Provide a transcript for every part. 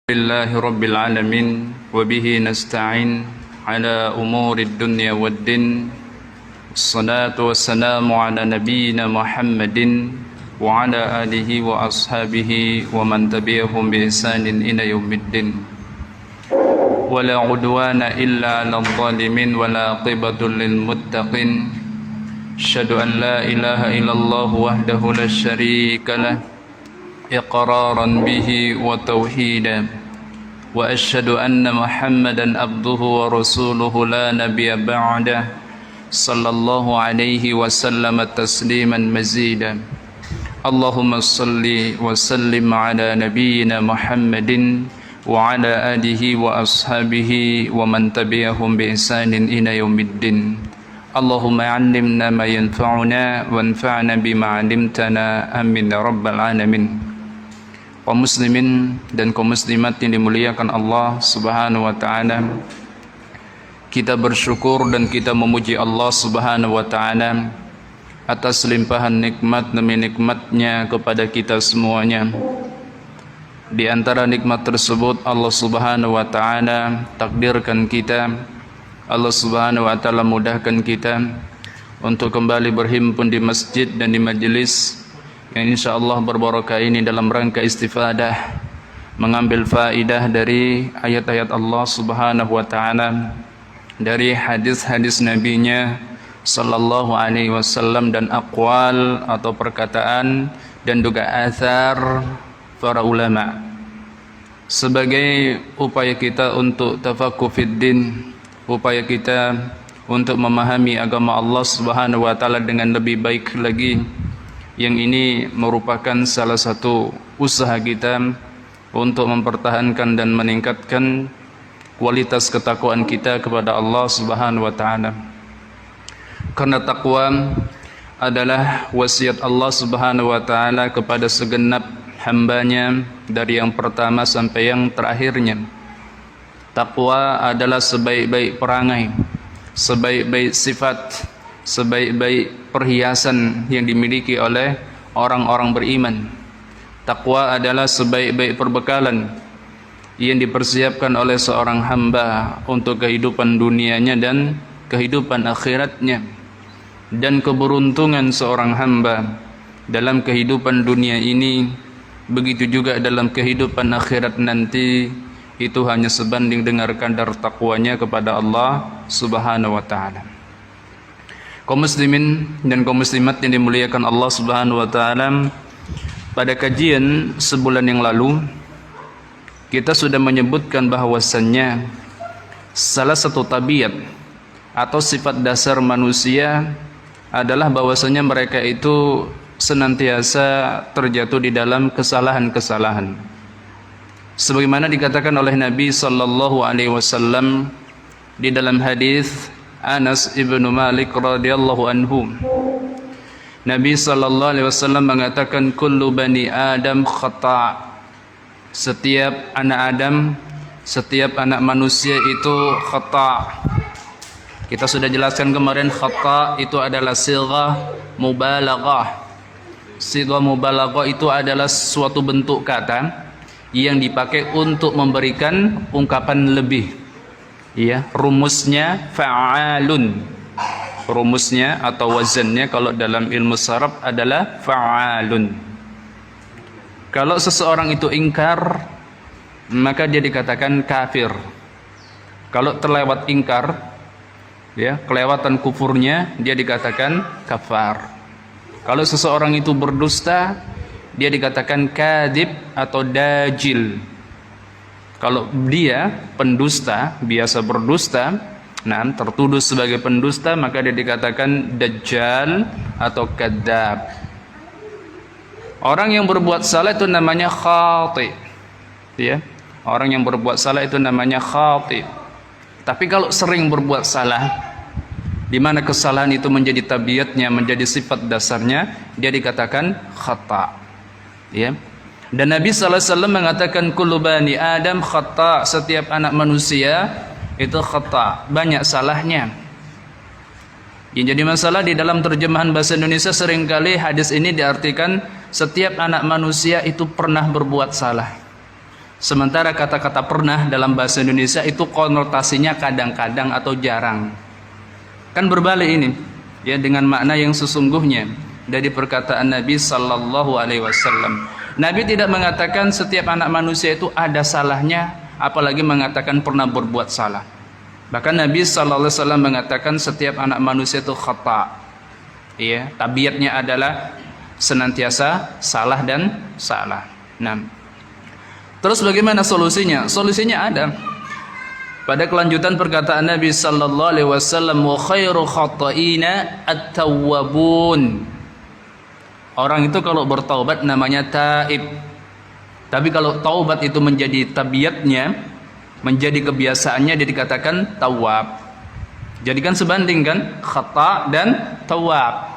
لله رب العالمين وبه نستعين على أمور الدنيا والدين الصلاة والسلام على نبينا محمد وعلى آله وأصحابه ومن تبعهم بإحسان إلى يوم الدين ولا عدوان إلا على الظالمين ولا عاقبة للمتقين أشهد أن لا إله إلا الله وحده لا شريك له إقرارا به وتوحيدا وأشهد أن محمدا عبده ورسوله لا نبي بعده صلى الله عليه وسلم تسليما مزيدا اللهم صل وسلم على نبينا محمد وعلى آله وأصحابه ومن تبعهم بإحسان إلى يوم الدين اللهم علمنا ما ينفعنا وانفعنا بما علمتنا آمين يا رب العالمين. Kaum muslimin dan kaum muslimat yang dimuliakan Allah Subhanahu wa taala, kita bersyukur dan kita memuji Allah Subhanahu wa taala atas limpahan nikmat demi nikmatnya kepada kita semuanya. Di antara nikmat tersebut Allah Subhanahu wa taala takdirkan kita, Allah Subhanahu wa taala mudahkan kita untuk kembali berhimpun di masjid dan di majelis yang insyaallah berbarakah ini dalam rangka istifadah, mengambil faidah dari ayat-ayat Allah Subhanahu wa taala, dari hadis-hadis nabinya sallallahu alaihi wasallam, dan aqwal atau perkataan dan juga athar para ulama, sebagai upaya kita untuk tafaqquh fid din, upaya kita untuk memahami agama Allah Subhanahu wa taala dengan lebih baik lagi. Yang ini merupakan salah satu usaha kita untuk mempertahankan dan meningkatkan kualitas ketakwaan kita kepada Allah Subhanahu wa taala. Karena takwa adalah wasiat Allah Subhanahu wa taala kepada segenap hambanya dari yang pertama sampai yang terakhirnya. Takwa adalah sebaik-baik perangai, sebaik-baik sifat, sebaik-baik perhiasan yang dimiliki oleh orang-orang beriman. Takwa adalah sebaik-baik perbekalan yang dipersiapkan oleh seorang hamba untuk kehidupan dunianya dan kehidupan akhiratnya. Dan keberuntungan seorang hamba dalam kehidupan dunia ini, begitu juga dalam kehidupan akhirat nanti, itu hanya sebanding dengan kadar takwanya kepada Allah Subhanahu wa taala. Kaum muslimin dan kaum muslimat yang dimuliakan Allah Subhanahu wa taala, pada kajian sebulan yang lalu kita sudah menyebutkan bahwasannya salah satu tabiat atau sifat dasar manusia adalah bahwasanya mereka itu senantiasa terjatuh di dalam kesalahan-kesalahan. Sebagaimana dikatakan oleh Nabi sallallahu alaihi wasallam di dalam hadis Anas ibnu Malik radhiyallahu anhu, Nabi sallallahu alaihi wasallam mengatakan kullu bani Adam khata'. Setiap anak Adam, setiap anak manusia itu khata'. Kita sudah jelaskan kemarin, khata' itu adalah sighah mubalaghah. Sighah mubalaghah itu adalah suatu bentuk kata yang dipakai untuk memberikan ungkapan lebih. Ya, rumusnya fa'alun. Rumusnya atau wazannya kalau dalam ilmu saraf adalah fa'alun. Kalau seseorang itu ingkar, maka dia dikatakan kafir. Kalau terlewat ingkar, ya, kelewatan kufurnya, dia dikatakan kafar. Kalau seseorang itu berdusta, dia dikatakan kadhib atau dajil. Kalau dia pendusta, biasa berdusta, nah tertuduh sebagai pendusta, maka dia dikatakan dajjal atau kadzab. Orang yang berbuat salah itu namanya khati', ya. Orang yang berbuat salah itu namanya khati'. Tapi kalau sering berbuat salah, di mana kesalahan itu menjadi tabiatnya, menjadi sifat dasarnya, dia dikatakan khata', ya. Dan Nabi sallallahu alaihi wasallam mengatakan kullu bani Adam khata', setiap anak manusia itu khata', banyak salahnya. Yang jadi masalah di dalam terjemahan bahasa Indonesia seringkali hadis ini diartikan setiap anak manusia itu pernah berbuat salah. Sementara kata-kata pernah dalam bahasa Indonesia itu konotasinya kadang-kadang atau jarang. Kan berbalik ini, ya, dengan makna yang sesungguhnya dari perkataan Nabi sallallahu alaihi wasallam. Nabi tidak mengatakan setiap anak manusia itu ada salahnya, apalagi mengatakan pernah berbuat salah. Bahkan Nabi sallallahu alaihi wasallam mengatakan setiap anak manusia itu khata. Ya, tabiatnya adalah senantiasa salah dan salah. Nah, terus bagaimana solusinya? Solusinya ada pada kelanjutan perkataan Nabi sallallahu alaihi wasallam, wa khairu khata'ina at-tawwabun. Orang itu kalau bertaubat namanya taib. Tapi kalau taubat itu menjadi tabiatnya, menjadi kebiasaannya, dia dikatakan tawab. Jadikan sebanding kan, khata' dan tawab.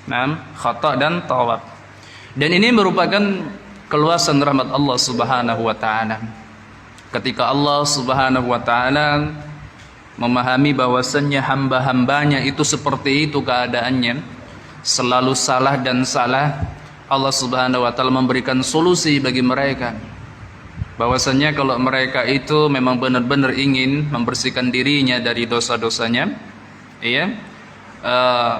Nah, khata' dan tawab. Dan ini merupakan keluasan rahmat Allah Subhanahu wa taala. Ketika Allah Subhanahu wa taala memahami bahwasannya hamba-hambanya itu seperti itu keadaannya, selalu salah dan salah, Allah Subhanahu wa taala memberikan solusi bagi mereka. Bahwasannya kalau mereka itu memang benar-benar ingin membersihkan dirinya dari dosa-dosanya, ya,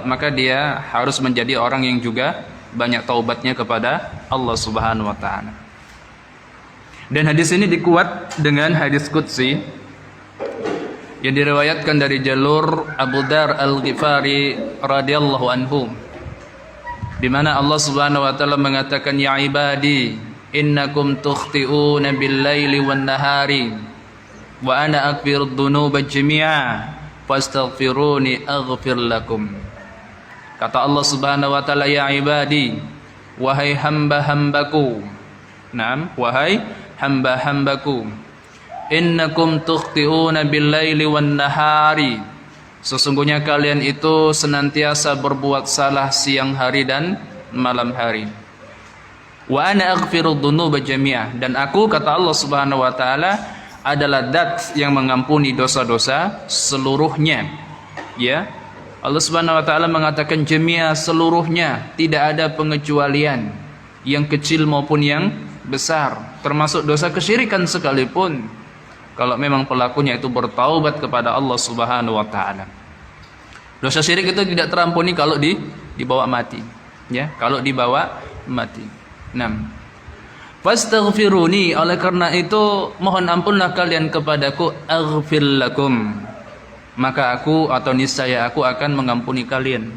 maka dia harus menjadi orang yang juga banyak taubatnya kepada Allah Subhanahu wa taala. Dan hadis ini dikuat dengan hadis qudsi yang diriwayatkan dari jalur Abu Dar Al-Ghifari radhiyallahu anhu, di mana Allah Subhanahu wa taala mengatakan, ya ibadi innakum tukhti'una bil-laili wan-nahari wa ana aghfirudz dzunuba jami'a fastaghfiruni aghfir lakum. Kata Allah Subhanahu wa taala, ya ibadi, wahai hamba-hambaku. Naam, wahai hamba-hambaku, innakum tukhti'una bil-laili wan-nahari. Sesungguhnya kalian itu senantiasa berbuat salah siang hari dan malam hari. Wa ana aghfirudz dzunuba jami'a, dan aku, kata Allah Subhanahu wa taala, adalah zat yang mengampuni dosa-dosa seluruhnya. Ya, Allah Subhanahu wa taala mengatakan jami'a, seluruhnya, tidak ada pengecualian, yang kecil maupun yang besar, termasuk dosa kesyirikan sekalipun, kalau memang pelakunya itu bertaubat kepada Allah Subhanahu wa taala. Dosa syirik itu tidak terampuni kalau dibawa mati, ya, kalau dibawa mati. 6. Fastaghfiruni, oleh karena itu mohon ampunlah kalian kepadaku, aghfir lakum, maka aku atau niscaya aku akan mengampuni kalian.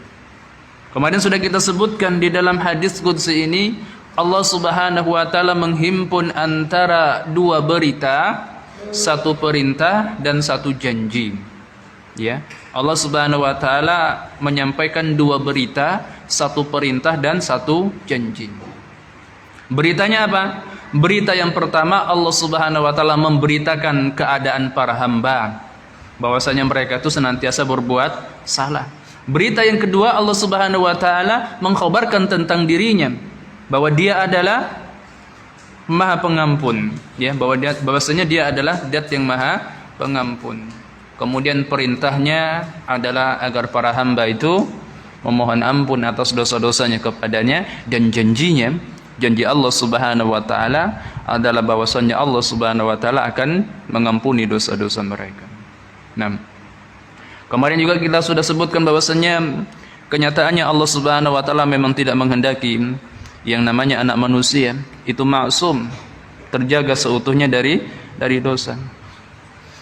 Kemarin sudah kita sebutkan di dalam hadis qudsi ini, Allah Subhanahu wa taala menghimpun antara dua berita, satu perintah dan satu janji. Ya, Allah Subhanahu wa taala menyampaikan dua berita, satu perintah dan satu janji. Beritanya apa? Berita yang pertama, Allah Subhanahu wa taala memberitakan keadaan para hamba, bahwasanya mereka itu senantiasa berbuat salah. Berita yang kedua, Allah Subhanahu wa taala mengkhabarkan tentang dirinya, bahwa dia adalah Maha Pengampun, ya, bahwasanya dia adalah Zat yang Maha Pengampun. Kemudian perintahnya adalah agar para hamba itu memohon ampun atas dosa-dosanya kepadanya, dan janjinya, janji Allah Subhanahu wa taala adalah bahwasanya Allah Subhanahu wa taala akan mengampuni dosa-dosa mereka. Nah, kemarin juga kita sudah sebutkan bahwasanya kenyataannya Allah Subhanahu wa taala memang tidak menghendaki yang namanya anak manusia itu maksum, terjaga seutuhnya dari dosa.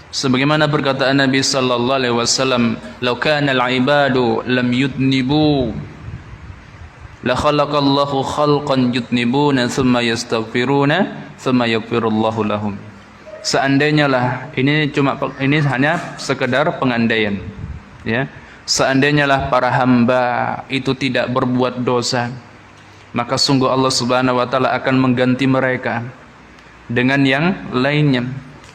Sebagaimana perkataan Nabi sallallahu alaihi wasallam, "Law kana al-ibadu lam yudnibu la khalaqallahu khalqan yudnibuna thumma yastaghfiruna thumma yaghfirullahu lahum." Seandainya lah, ini hanya sekedar pengandaian, ya. Seandainya lah para hamba itu tidak berbuat dosa, maka sungguh Allah Subhanahu wa taala akan mengganti mereka dengan yang lainnya,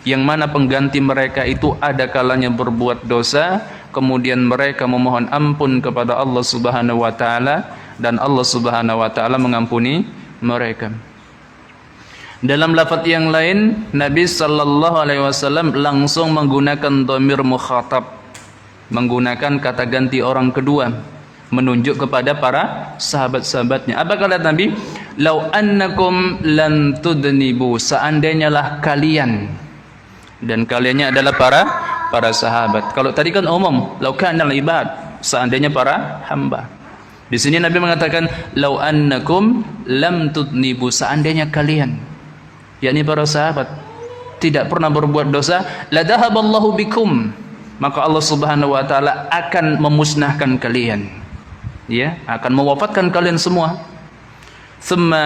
yang mana pengganti mereka itu ada kalanya berbuat dosa, kemudian mereka memohon ampun kepada Allah Subhanahu wa taala, dan Allah Subhanahu wa taala mengampuni mereka. Dalam lafaz yang lain, Nabi sallallahu alaihi wasallam langsung menggunakan dhamir mukhatab, menggunakan kata ganti orang kedua, menunjuk kepada para sahabat-sahabatnya. Apa kata Nabi? "Lau annakum lan tudnibu," seandainya lah kalian, dan kaliannya adalah para sahabat. Kalau tadi kan umum, "Lau kanal ibad," seandainya para hamba. Di sini Nabi mengatakan, "Lau annakum lam tudnibu," seandainya kalian, yakni para sahabat, tidak pernah berbuat dosa, la dhahaballahu bikum, maka Allah Subhanahu wa taala akan memusnahkan kalian, ya, akan mewafatkan kalian semua. Thumma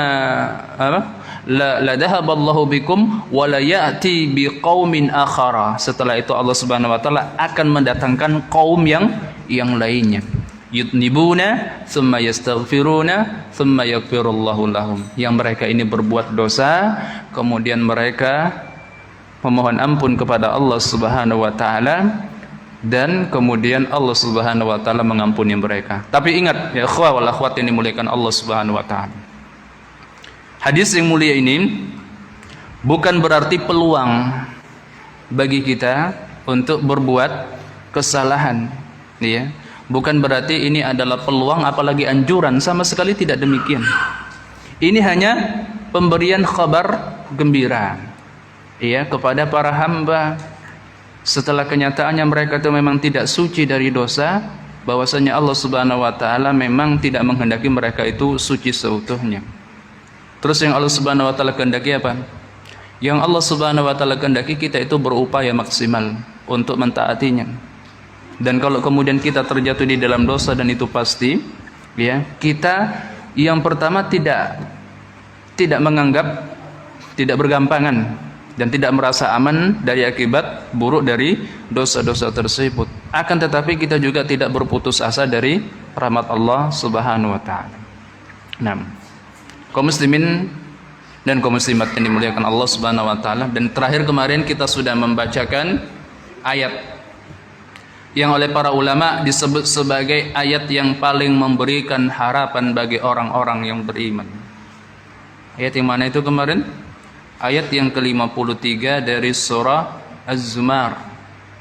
la dhahaballahu bikum wa la ya'ti biqaumin akhara, setelah itu Allah Subhanahu wa taala akan mendatangkan kaum yang lainnya. Yudnibuna thumma yastaghfiruna thumma yaghfirullahu lahum, yang mereka ini berbuat dosa, kemudian mereka memohon ampun kepada Allah Subhanahu wa taala, dan kemudian Allah Subhanahu wa taala mengampuni mereka. Tapi ingat ya ikhwah wal akhwat yang dimuliakan Allah Subhanahu wa taala, hadis yang mulia ini bukan berarti peluang bagi kita untuk berbuat kesalahan, ya. Bukan berarti ini adalah peluang apalagi anjuran, sama sekali tidak demikian. Ini hanya pemberian kabar gembira, ya, kepada para hamba setelah kenyataannya mereka itu memang tidak suci dari dosa, bahwasanya Allah Subhanahu wa taala memang tidak menghendaki mereka itu suci seutuhnya. Terus yang Allah Subhanahu wa taala kehendaki apa? Yang Allah Subhanahu wa taala kehendaki kita itu berupaya maksimal untuk mentaatinya. Dan kalau kemudian kita terjatuh di dalam dosa, dan itu pasti, ya, kita yang pertama tidak menganggap, tidak bergampangan, dan tidak merasa aman dari akibat buruk dari dosa-dosa tersebut. Akan tetapi kita juga tidak berputus asa dari rahmat Allah Subhanahu wa taala. Nah, kaum muslimin dan kaum muslimat yang dimuliakan Allah Subhanahu wa taala, dan terakhir kemarin kita sudah membacakan ayat yang oleh para ulama disebut sebagai ayat yang paling memberikan harapan bagi orang-orang yang beriman. Ayat yang mana itu kemarin? Ayat yang ke-53 dari surah Az-Zumar,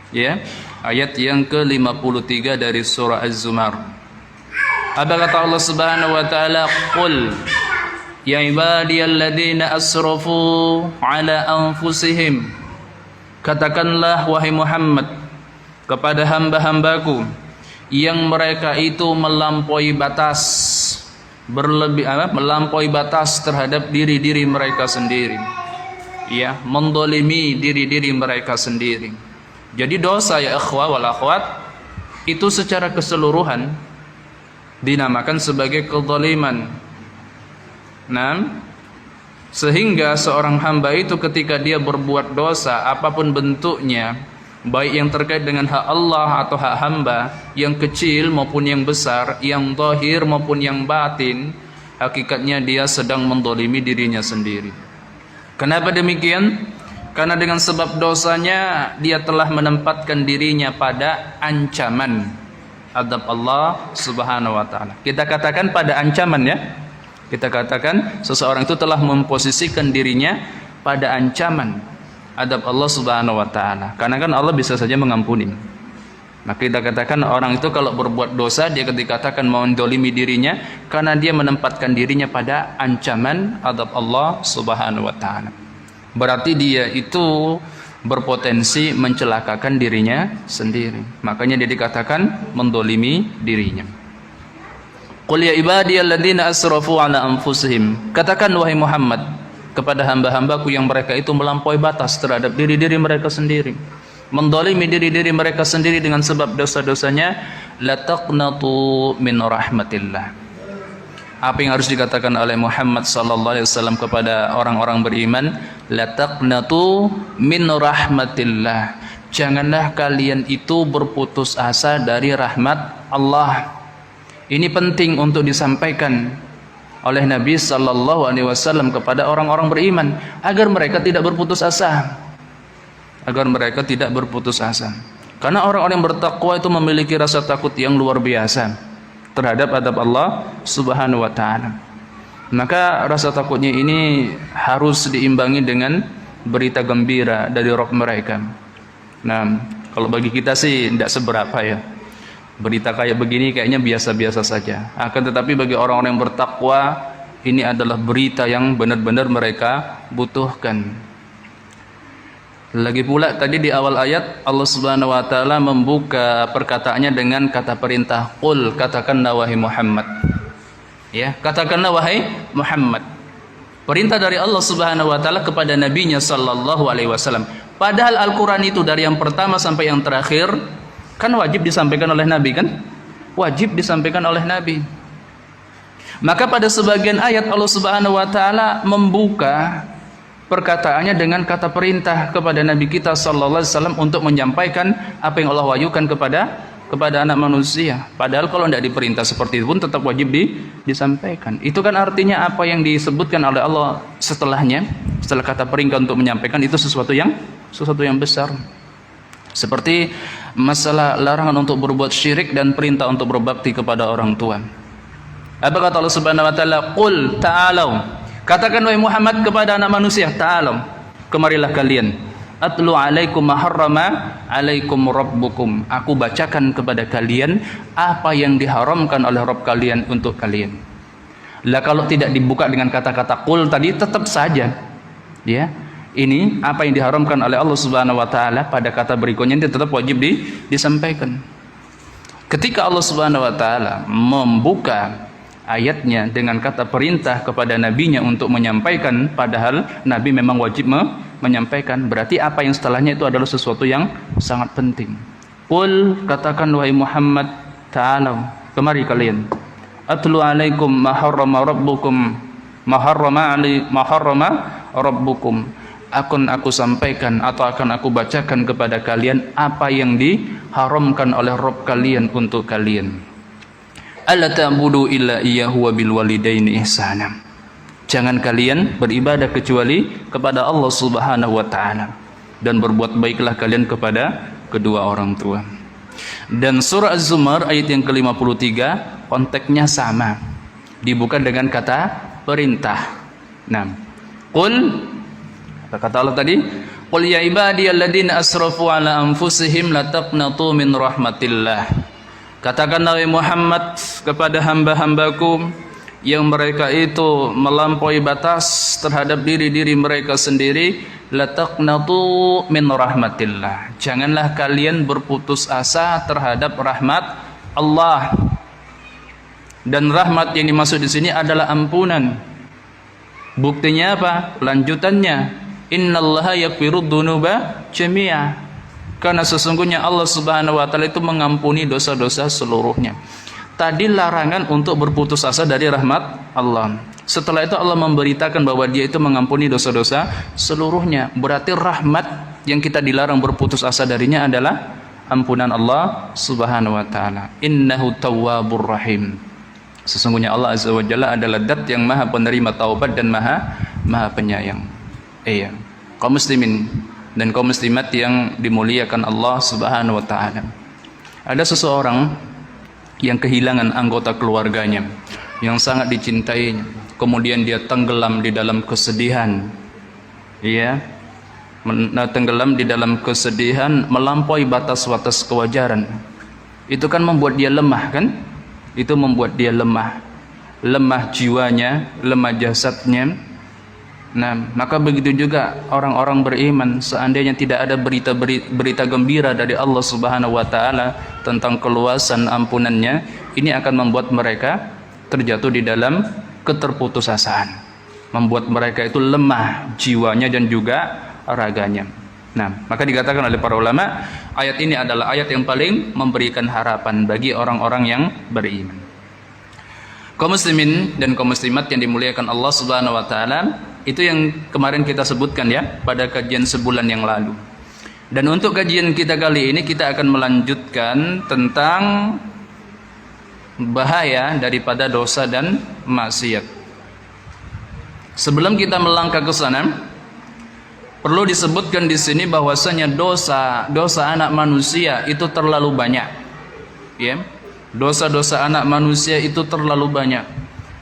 ya, ayat yang ke-53 dari surah Az-Zumar. Apa kata Allah Subhanahu wa taala? "Qul ya ibadiyalladzina asrafu ala anfusihim," katakanlah wahai Muhammad kepada hamba-hambaku yang mereka itu melampaui batas, melampaui batas terhadap diri-diri mereka sendiri, ya, mendolimi diri-diri mereka sendiri. Jadi dosa ya ikhwah wal akhwat itu secara keseluruhan dinamakan sebagai kezaliman. Nah, sehingga seorang hamba itu ketika dia berbuat dosa apapun bentuknya, baik yang terkait dengan hak Allah atau hak hamba, yang kecil maupun yang besar, yang zahir maupun yang batin, hakikatnya dia sedang mendolimi dirinya sendiri. Kenapa demikian? Karena dengan sebab dosanya dia telah menempatkan dirinya pada ancaman azab Allah Subhanahu wa taala. Kita katakan pada ancaman, ya. Kita katakan seseorang itu telah memposisikan dirinya pada ancaman adab Allah Subhanahu wa taala. Karena kan Allah bisa saja mengampuni. Maka kita katakan orang itu kalau berbuat dosa, dia dikatakan mendolimi dirinya karena dia menempatkan dirinya pada ancaman adab Allah Subhanahu wa taala. Berarti dia itu berpotensi mencelakakan dirinya sendiri. Makanya dia dikatakan mendolimi dirinya. Qul ya ibadiyalladzina asrafu ala anfusihim, katakan wahai Muhammad kepada hamba-hambaku yang mereka itu melampaui batas terhadap diri-diri mereka sendiri, mendolimi diri-diri mereka sendiri dengan sebab dosa-dosanya, la taqnatu min rahmatillah. Apa yang harus dikatakan oleh Muhammad sallallahu alaihi wasallam kepada orang-orang beriman? La taqnatu min rahmatillah. Janganlah kalian itu berputus asa dari rahmat Allah. Ini penting untuk disampaikan oleh Nabi sallallahu alaihi wasallam kepada orang-orang beriman agar mereka tidak berputus asa. Agar mereka tidak berputus asa. Karena orang-orang yang bertakwa itu memiliki rasa takut yang luar biasa terhadap adab Allah Subhanahu wa taala. Maka rasa takutnya ini harus diimbangi dengan berita gembira dari Rabb mereka. Nah, kalau bagi kita sih tidak seberapa, ya. Berita kayak begini kayaknya biasa-biasa saja. Akan tetapi bagi orang-orang yang bertakwa, ini adalah berita yang benar-benar mereka butuhkan. Lagi pula tadi di awal ayat Allah Subhanahu wa taala membuka perkataannya dengan kata perintah, qul, katakanlah wahai Muhammad. Ya, katakanlah wahai Muhammad. Perintah dari Allah Subhanahu wa taala kepada nabinya sallallahu alaihi wasallam. Padahal Al-Qur'an itu dari yang pertama sampai yang terakhir kan wajib disampaikan oleh nabi kan? Wajib disampaikan oleh nabi. Maka pada sebagian ayat Allah Subhanahu wa taala membuka perkataannya dengan kata perintah kepada Nabi kita sallallahu alaihi wasallam untuk menyampaikan apa yang Allah wahyukan kepada anak manusia. Padahal kalau tidak diperintah seperti itu pun tetap wajib disampaikan. Itu kan artinya apa yang disebutkan oleh Allah setelahnya, setelah kata perintah untuk menyampaikan itu sesuatu yang besar. Seperti masalah larangan untuk berbuat syirik dan perintah untuk berbakti kepada orang tua. Apa kata Allah Subhanahu wa taala? Qul ta'alau. Katakan wahai Muhammad kepada anak manusia, ta'alau, kemarilah kalian. Atlu alaikum ma harrama alaikum rabbukum. Aku bacakan kepada kalian apa yang diharamkan oleh Rabb kalian untuk kalian. Lah kalau tidak dibuka dengan kata-kata qul tadi tetap saja ya. Ini apa yang diharamkan oleh Allah Subhanahu wa taala pada kata berikutnya itu tetap wajib disampaikan. Ketika Allah Subhanahu wa taala membuka ayatnya dengan kata perintah kepada nabinya untuk menyampaikan, padahal nabi memang wajib menyampaikan, berarti apa yang setelahnya itu adalah sesuatu yang sangat penting. Qul, katakan wahai Muhammad, ta'alau, kemari kalian. Atlu alaikum ma harrama rabbukum ma harrama rabbukum. Aku sampaikan atau akan aku bacakan kepada kalian apa yang diharamkan oleh Rabb kalian untuk kalian. Alla ta'budu illa iyyahu wa bil walidaini ihsana. Jangan kalian beribadah kecuali kepada Allah Subhanahu wa taala dan berbuat baiklah kalian kepada kedua orang tua. Dan surah Az-Zumar ayat yang ke-53 konteksnya sama. Dibuka dengan kata perintah. Nah, qul, kata Allah tadi, qul ya ibadiyalladzina asrafu ala anfusihim la taqnatu min rahmatillah. Katakanlah wahai Muhammad kepada hamba-hambaku yang mereka itu melampaui batas terhadap diri-diri mereka sendiri, la taqnatu min rahmatillah. Janganlah kalian berputus asa terhadap rahmat Allah. Dan rahmat yang dimaksud di sini adalah ampunan. Buktinya apa? Lanjutannya, innallaha yaghfirud dzunuba jami'a. Karena sesungguhnya Allah Subhanahu wa taala itu mengampuni dosa-dosa seluruhnya. Tadi larangan untuk berputus asa dari rahmat Allah. Setelah itu Allah memberitakan bahwa Dia itu mengampuni dosa-dosa seluruhnya. Berarti rahmat yang kita dilarang berputus asa darinya adalah ampunan Allah Subhanahu wa taala. Innahu tawwabur rahim. Sesungguhnya Allah Azza wa Jalla adalah Dat yang Maha penerima taubat dan Maha penyayang. Iya, kaum muslimin dan kaum muslimat yang dimuliakan Allah Subhanahu wa taala. Ada seseorang yang kehilangan anggota keluarganya yang sangat dicintainya, kemudian dia tenggelam di dalam kesedihan. Iya, tenggelam di dalam kesedihan melampaui batas-batas kewajaran. Itu kan membuat dia lemah kan? Itu membuat dia lemah jiwanya, lemah jasadnya. Nah, maka begitu juga orang-orang beriman, seandainya tidak ada berita gembira dari Allah Subhanahu wa taala tentang keluasan ampunannya, ini akan membuat mereka terjatuh di dalam keterputusasaan, membuat mereka itu lemah jiwanya dan juga raganya. Nah, maka dikatakan oleh para ulama, ayat ini adalah ayat yang paling memberikan harapan bagi orang-orang yang beriman. Kaum muslimin dan kaum muslimat yang dimuliakan Allah Subhanahu wa taala, itu yang kemarin kita sebutkan ya pada kajian sebulan yang lalu. Dan untuk kajian kita kali ini kita akan melanjutkan tentang bahaya daripada dosa dan maksiat. Sebelum kita melangkah ke sana, perlu disebutkan di sini bahwasanya dosa anak manusia itu terlalu banyak. Ya. Dosa-dosa anak manusia itu terlalu banyak.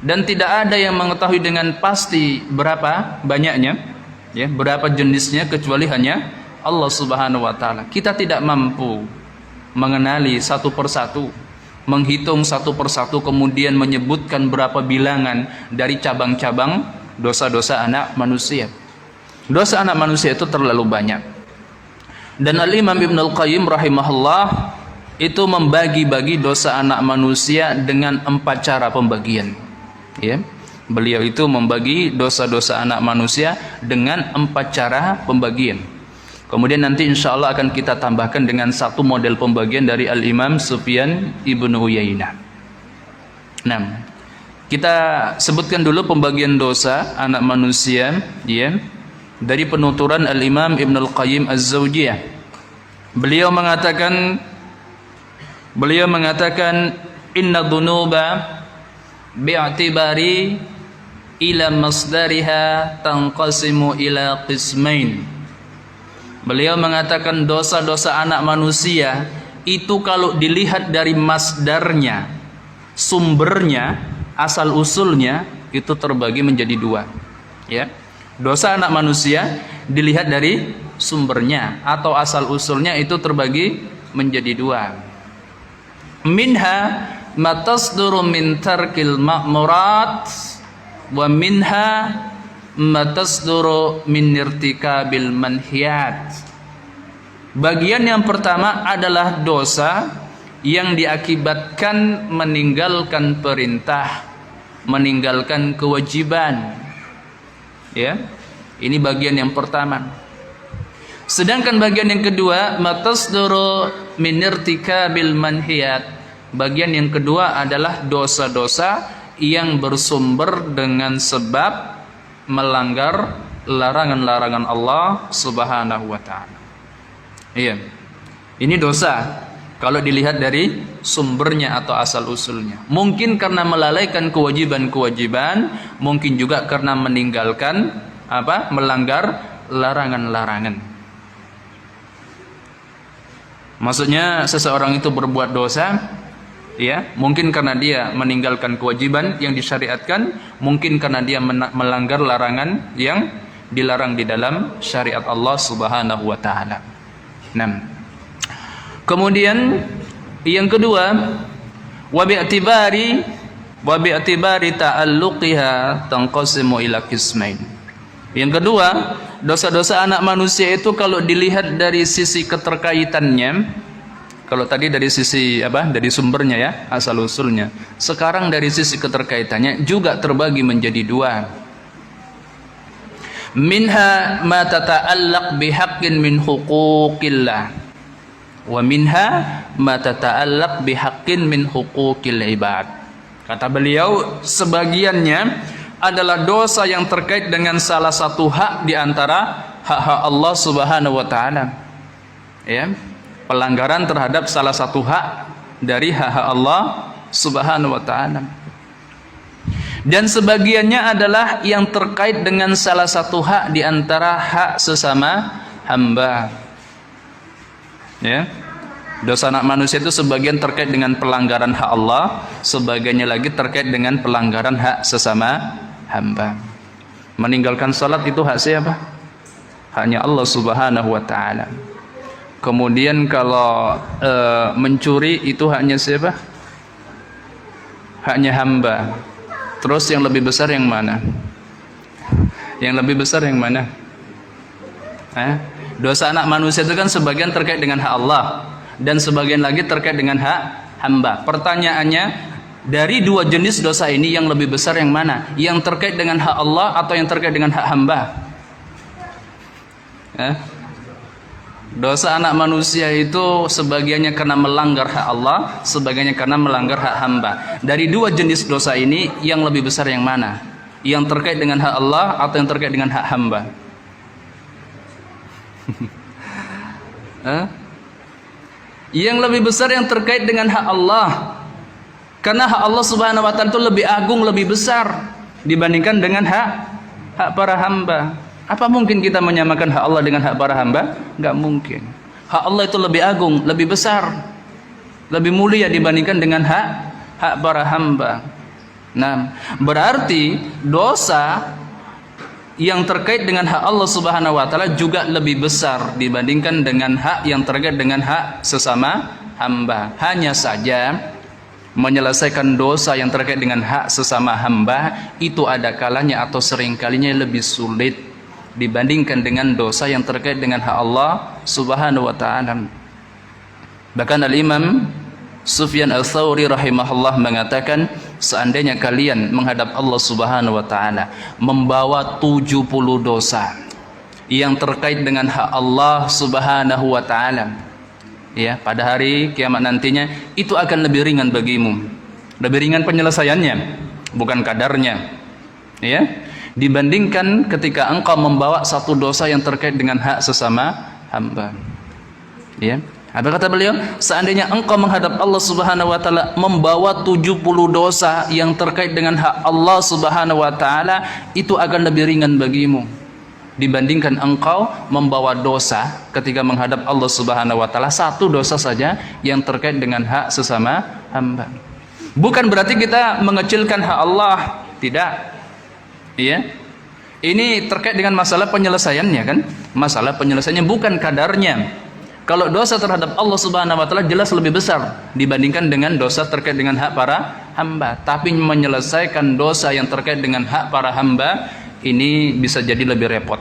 Dan tidak ada yang mengetahui dengan pasti berapa banyaknya, ya, berapa jenisnya kecuali hanya Allah Subhanahu wa taala. Kita tidak mampu mengenali satu persatu menghitung satu persatu kemudian menyebutkan berapa bilangan dari cabang-cabang dosa-dosa anak manusia. Dosa anak manusia itu terlalu banyak. Dan Al-Imam Ibnul Qayyim rahimahullah itu membagi-bagi dosa anak manusia dengan 4 cara pembagian. Ya. Beliau itu membagi dosa-dosa anak manusia dengan 4 cara pembagian. Kemudian nanti insya Allah akan kita tambahkan dengan 1 model pembagian dari Al-Imam Sufyan Ibnu Uyainah. Nah, kita sebutkan dulu pembagian dosa anak manusia, ya, dari penuturan Al-Imam Ibnul Qayyim Az-Zawjiyah. Beliau mengatakan inna dhunuba bi'tibari ila masdariha tanqasimu ila qismain. Beliau mengatakan dosa-dosa anak manusia itu kalau dilihat dari masdarnya, sumbernya, asal usulnya itu terbagi menjadi 2. Ya. Dosa anak manusia dilihat dari sumbernya atau asal usulnya itu terbagi menjadi 2. Minha matasduru min tarkil ma'murat wa minha matasduru min irtikabil manhiyat. Bagian yang pertama adalah dosa yang diakibatkan meninggalkan perintah, meninggalkan kewajiban. Ya. Ini bagian yang pertama. Sedangkan bagian yang kedua, matasduru min irtikabil manhiyat. Bagian yang kedua adalah dosa-dosa yang bersumber dengan sebab melanggar larangan-larangan Allah Subhanahu wa taala. Iya. Ini dosa kalau dilihat dari sumbernya atau asal usulnya. Mungkin karena melalaikan kewajiban-kewajiban, mungkin juga karena meninggalkan melanggar larangan-larangan. Maksudnya seseorang itu berbuat dosa, ya, mungkin karena dia meninggalkan kewajiban yang disyariatkan, mungkin karena dia melanggar larangan yang dilarang di dalam syariat Allah Subhanahu wa taala. Nah, kemudian yang kedua, wa bi'tibari ta'alluqiha tanqasimu ila qismain. Yang kedua, dosa-dosa anak manusia itu kalau dilihat dari sisi keterkaitannya, kalau tadi dari sisi dari sumbernya, ya, asal usulnya. Sekarang dari sisi keterkaitannya juga terbagi menjadi 2. Minha ma tata'allaq bihaqqin min huquqillah wa minha ma tata'allaq bihaqqin min huquqil ibad. Kata beliau, sebagiannya adalah dosa yang terkait dengan salah satu hak di antara hak-hak Allah Subhanahu wa taala. Ya. Pelanggaran terhadap salah satu hak dari hak-hak Allah Subhanahu wa taala. Dan sebagiannya adalah yang terkait dengan salah satu hak di antara hak sesama hamba. Ya. Dosa anak manusia itu sebagian terkait dengan pelanggaran hak Allah, sebagiannya lagi terkait dengan pelanggaran hak sesama hamba. Meninggalkan salat itu hak siapa? Haknya Allah Subhanahu wa taala. Kemudian kalau mencuri itu haknya siapa? Haknya hamba. Terus yang lebih besar yang mana? Yang lebih besar yang mana? Dosa anak manusia itu kan sebagian terkait dengan hak Allah dan sebagian lagi terkait dengan hak hamba. Pertanyaannya, dari 2 jenis dosa ini yang lebih besar yang mana? Yang terkait dengan hak Allah atau yang terkait dengan hak hamba? Dosa anak manusia itu sebagiannya karena melanggar hak Allah, sebagiannya karena melanggar hak hamba. Dari 2 jenis dosa ini yang lebih besar yang mana? Yang terkait dengan hak Allah atau yang terkait dengan hak hamba? Yang lebih besar yang terkait dengan hak Allah. Karena hak Allah Subhanahu wa taala itu lebih agung, lebih besar dibandingkan dengan hak para hamba. Apa mungkin kita menyamakan hak Allah dengan hak para hamba? Enggak mungkin. Hak Allah itu lebih agung, lebih besar, lebih mulia dibandingkan dengan hak para hamba. Nah, berarti dosa yang terkait dengan hak Allah Subhanahu wa taala juga lebih besar dibandingkan dengan hak yang terkait dengan hak sesama hamba. Hanya saja menyelesaikan dosa yang terkait dengan hak sesama hamba itu ada kalanya atau seringkalinya lebih sulit dibandingkan dengan dosa yang terkait dengan hak Allah Subhanahu wa taala. Bahkan Al-Imam Sufyan Ats-Tsauri rahimahullah mengatakan, seandainya kalian menghadap Allah Subhanahu wa taala membawa 70 dosa yang terkait dengan hak Allah Subhanahu wa taala, ya, pada hari kiamat nantinya itu akan lebih ringan bagimu, lebih ringan penyelesaiannya, bukan kadarnya, ya, dibandingkan ketika engkau membawa satu dosa yang terkait dengan hak sesama hamba. Ya, apa kata beliau? Seandainya engkau menghadap Allah Subhanahu wa taala membawa 70 dosa yang terkait dengan hak Allah Subhanahu wa taala, itu akan lebih ringan bagimu dibandingkan engkau membawa dosa ketika menghadap Allah Subhanahu wa taala satu dosa saja yang terkait dengan hak sesama hamba. Bukan berarti kita mengecilkan hak Allah, tidak. Iya. Ini terkait dengan masalah penyelesaiannya kan? Masalah penyelesaiannya bukan kadarnya. Kalau dosa terhadap Allah Subhanahu wa taala jelas lebih besar dibandingkan dengan dosa terkait dengan hak para hamba. Tapi menyelesaikan dosa yang terkait dengan hak para hamba ini bisa jadi lebih repot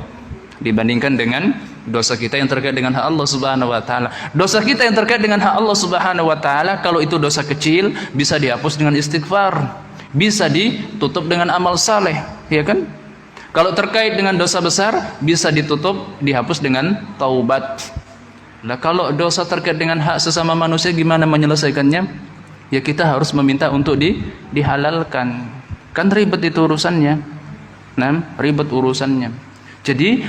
dibandingkan dengan dosa kita yang terkait dengan hak Allah Subhanahu wa taala. Dosa kita yang terkait dengan hak Allah Subhanahu wa taala kalau itu dosa kecil bisa dihapus dengan istighfar, bisa ditutup dengan amal saleh, ya kan? Kalau terkait dengan dosa besar bisa ditutup, dihapus dengan taubat. Nah, kalau dosa terkait dengan hak sesama manusia gimana menyelesaikannya? Ya kita harus meminta untuk dihalalkan. Kan ribet itu urusannya. Nah, ribet urusannya. Jadi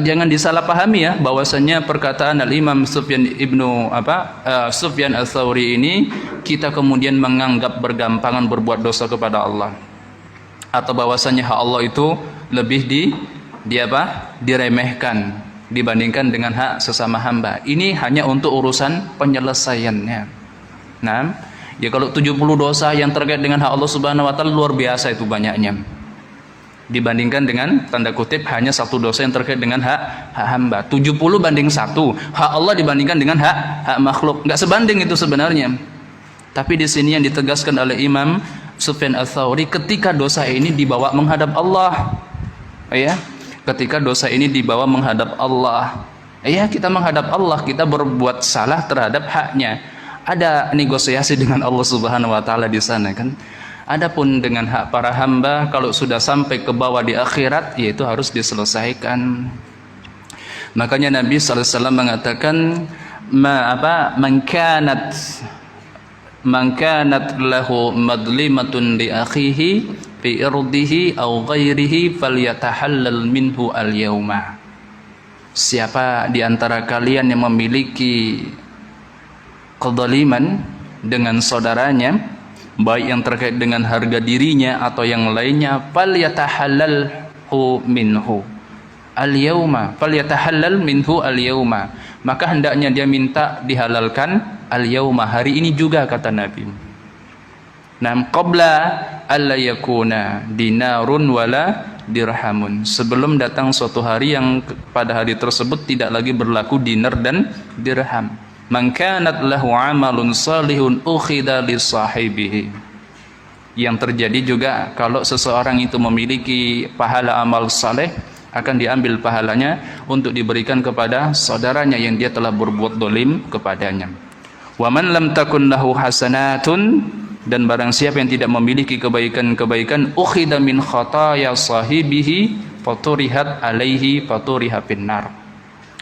jangan disalahpahami ya bahwasanya perkataan Al-Imam Sufyan Ats-Tsauri ini kita kemudian menganggap bergampangan berbuat dosa kepada Allah, atau bahwasanya hak Allah itu lebih diremehkan dibandingkan dengan hak sesama hamba. Ini hanya untuk urusan penyelesaiannya. Nah, ya kalau 70 dosa yang terkait dengan hak Allah Subhanahu wa taala luar biasa itu banyaknya. Dibandingkan dengan tanda kutip hanya satu dosa yang terkait dengan hak hamba. 70 banding 1. Hak Allah dibandingkan dengan hak makhluk. Enggak sebanding itu sebenarnya. Tapi di sini yang ditegaskan oleh Imam Sufyan Ats-Tsauri, ketika dosa ini dibawa menghadap Allah, ya, ketika dosa ini dibawa menghadap Allah, ya, kita menghadap Allah, kita berbuat salah terhadap haknya, ada negosiasi dengan Allah Subhanahu wa taala di sana kan. Adapun dengan hak para hamba kalau sudah sampai ke bawah di akhirat, yaitu harus diselesaikan. Makanya Nabi sallallahu alaihi wasallam mengatakan man kanat lahu madlimatun li akhihi fi irdihi aw ghairihi falyatahallal minhu al-yauma. Siapa di antara kalian yang memiliki kezaliman dengan saudaranya, baik yang terkait dengan harga dirinya atau yang lainnya, falyatahallalhu minhu al-yauma, falyatahallal minhu al-yauma, maka hendaknya dia minta dihalalkan al-yauma, hari ini juga, kata Nabi. Nam qabla alla yakuna dinarun wala dirhamun, sebelum datang suatu hari yang pada hari tersebut tidak lagi berlaku dinar dan dirham. Man kanat lahu amalun salihun ukhida li sahibihi. Yang terjadi juga kalau seseorang itu memiliki pahala amal saleh, akan diambil pahalanya untuk diberikan kepada saudaranya yang dia telah berbuat dolim kepadanya. Wa man lam takun lahu hasanatun, dan barang siapa yang tidak memiliki kebaikan-kebaikan, ukhida min khataya sahibihi faturihat alaihi faturiha finnar,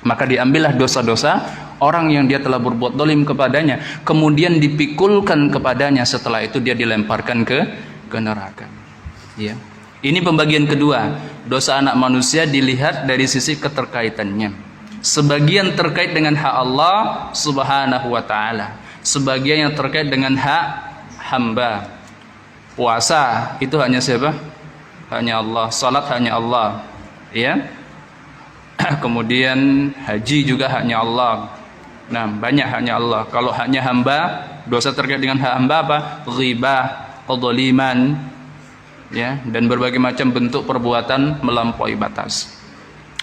maka diambillah dosa-dosa orang yang dia telah berbuat dolim kepadanya, kemudian dipikulkan kepadanya, setelah itu dia dilemparkan ke neraka. Ya. Ini pembagian kedua. Dosa anak manusia dilihat dari sisi keterkaitannya. Sebagian terkait dengan hak Allah Subhanahu wa taala, sebagian yang terkait dengan hak hamba. Puasa itu hanya siapa? Hanya Allah. Salat hanya Allah. Ya. Kemudian haji juga hanya Allah. Nah, banyak hanya Allah. Kalau hanya hamba, dosa terkait dengan hak hamba apa? Ghibah, kezaliman, ya, dan berbagai macam bentuk perbuatan melampaui batas.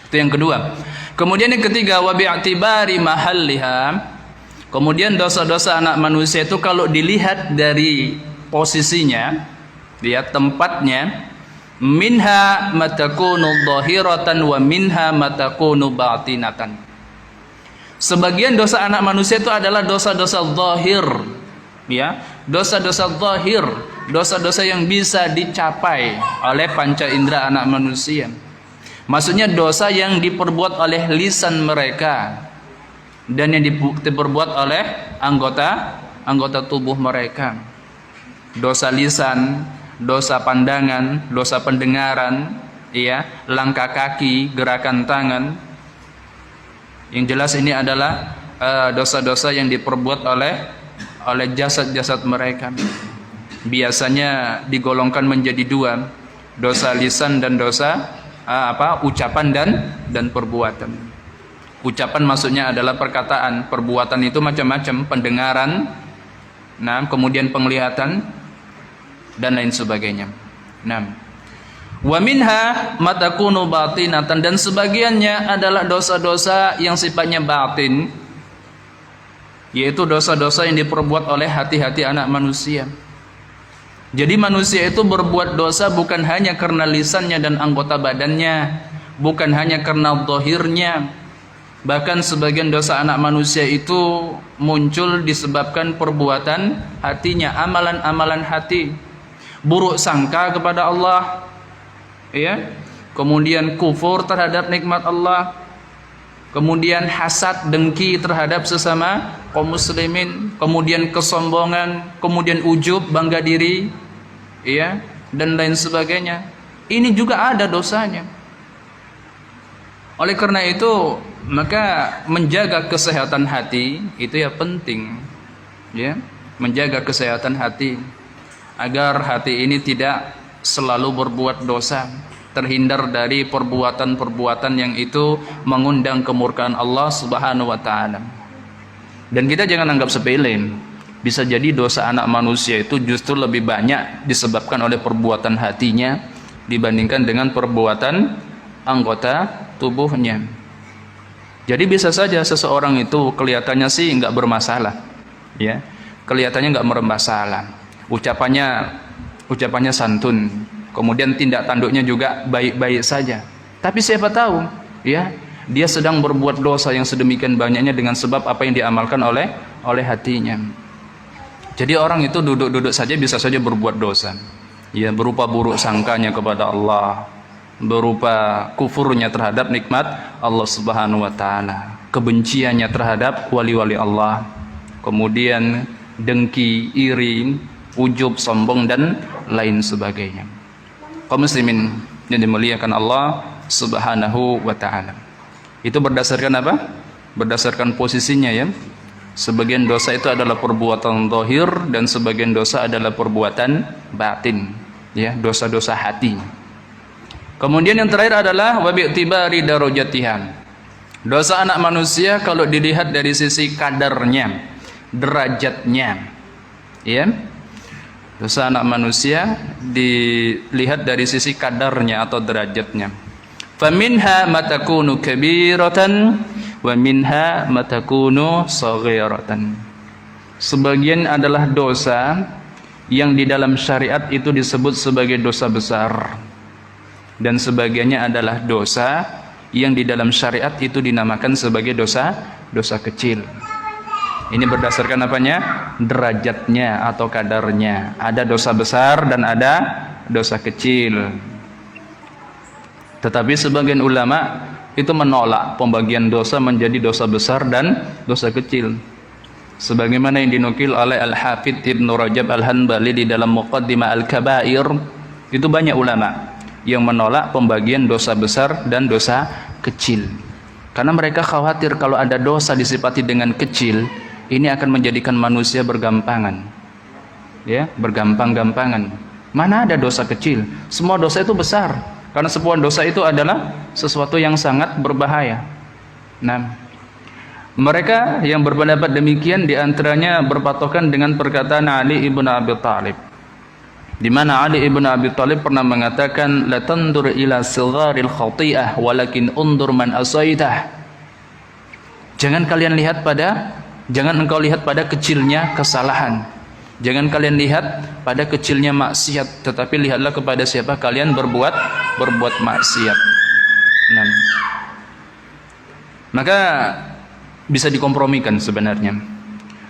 Itu yang kedua. Kemudian yang ketiga, wa bi'tibari mahalliha. Kemudian dosa-dosa anak manusia itu kalau dilihat dari posisinya, lihat tempatnya, minha matakunu dhahiratan wa minha matakunu batinatan. Sebagian dosa anak manusia itu adalah dosa-dosa zahir, ya, dosa-dosa zahir, dosa-dosa yang bisa dicapai oleh panca indera anak manusia. Maksudnya dosa yang diperbuat oleh lisan mereka dan yang diperbuat oleh anggota tubuh mereka. Dosa lisan, dosa pandangan, dosa pendengaran, ya, langkah kaki, gerakan tangan. Yang jelas ini adalah dosa-dosa yang diperbuat oleh jasad-jasad mereka. Biasanya digolongkan menjadi dua, dosa lisan dan dosa ucapan dan perbuatan. Ucapan maksudnya adalah perkataan, perbuatan itu macam-macam, pendengaran, nah, kemudian penglihatan dan lain sebagainya. Nah, wa minha matakunu batinatan, dan sebagiannya adalah dosa-dosa yang sifatnya batin, yaitu dosa-dosa yang diperbuat oleh hati-hati anak manusia. Jadi manusia itu berbuat dosa bukan hanya karena lisannya dan anggota badannya, bukan hanya karena zahirnya. Bahkan sebagian dosa anak manusia itu muncul disebabkan perbuatan hatinya, amalan-amalan hati. Buruk sangka kepada Allah, ya, kemudian kufur terhadap nikmat Allah, kemudian hasad, dengki terhadap sesama kaum muslimin, kemudian kesombongan, kemudian ujub, bangga diri, ya, dan lain sebagainya. Ini juga ada dosanya. Oleh karena itu, maka menjaga kesehatan hati itu ya penting, ya, menjaga kesehatan hati agar hati ini tidak selalu berbuat dosa, terhindar dari perbuatan-perbuatan yang itu mengundang kemurkaan Allah Subhanahu wa taala. Dan kita jangan anggap sepele. Bisa jadi dosa anak manusia itu justru lebih banyak disebabkan oleh perbuatan hatinya dibandingkan dengan perbuatan anggota tubuhnya. Jadi bisa saja seseorang itu kelihatannya sih nggak bermasalah, ya, kelihatannya nggak bermasalah, ucapannya santun, kemudian tindak tanduknya juga baik-baik saja. Tapi siapa tahu, ya, dia sedang berbuat dosa yang sedemikian banyaknya dengan sebab apa yang diamalkan oleh hatinya. Jadi orang itu duduk-duduk saja bisa saja berbuat dosa, ya, berupa buruk sangkanya kepada Allah, berupa kufurnya terhadap nikmat Allah Subhanahu wa taala, kebenciannya terhadap wali-wali Allah, kemudian dengki, iri, ujub, sombong dan lain sebagainya. Kaum muslimin yang dimuliakan Allah Subhanahu wa taala. Itu berdasarkan apa? Berdasarkan posisinya, ya. Sebagian dosa itu adalah perbuatan zahir dan sebagian dosa adalah perbuatan batin, ya, dosa-dosa hati. Kemudian yang terakhir adalah wa bi'tibari darajatiha. Dosa anak manusia kalau dilihat dari sisi kadarnya, derajatnya, ya. Dosa anak manusia dilihat dari sisi kadarnya atau derajatnya. Faminha matakunu kabiratan wa minha matakunu saghiratan. Sebagian adalah dosa yang di dalam syariat itu disebut sebagai dosa besar, dan sebagiannya adalah dosa yang di dalam syariat itu dinamakan sebagai dosa kecil. Ini berdasarkan apanya? Derajatnya atau kadarnya. Ada dosa besar dan ada dosa kecil. Tetapi sebagian ulama itu menolak pembagian dosa menjadi dosa besar dan dosa kecil. Sebagaimana yang dinukil oleh Al-Hafidz Ibnu Rajab Al-Hanbali di dalam Muqaddimah Al-Kabair, itu banyak ulama yang menolak pembagian dosa besar dan dosa kecil. Karena mereka khawatir kalau ada dosa disifati dengan kecil, ini akan menjadikan manusia bergampangan, ya, bergampang-gampangan. Mana ada dosa kecil? Semua dosa itu besar. Karena sebuah dosa itu adalah sesuatu yang sangat berbahaya. Nah, mereka yang berpendapat demikian diantaranya berpatokan dengan perkataan Ali ibn Abi Thalib, di mana Ali ibn Abi Thalib pernah mengatakan, la tandur ila sigharil khati'ah walakin undur man asaitah. Jangan kalian lihat pada Jangan engkau lihat pada kecilnya kesalahan. Jangan kalian lihat pada kecilnya maksiat, tetapi lihatlah kepada siapa kalian berbuat maksiat. Nah, maka bisa dikompromikan sebenarnya.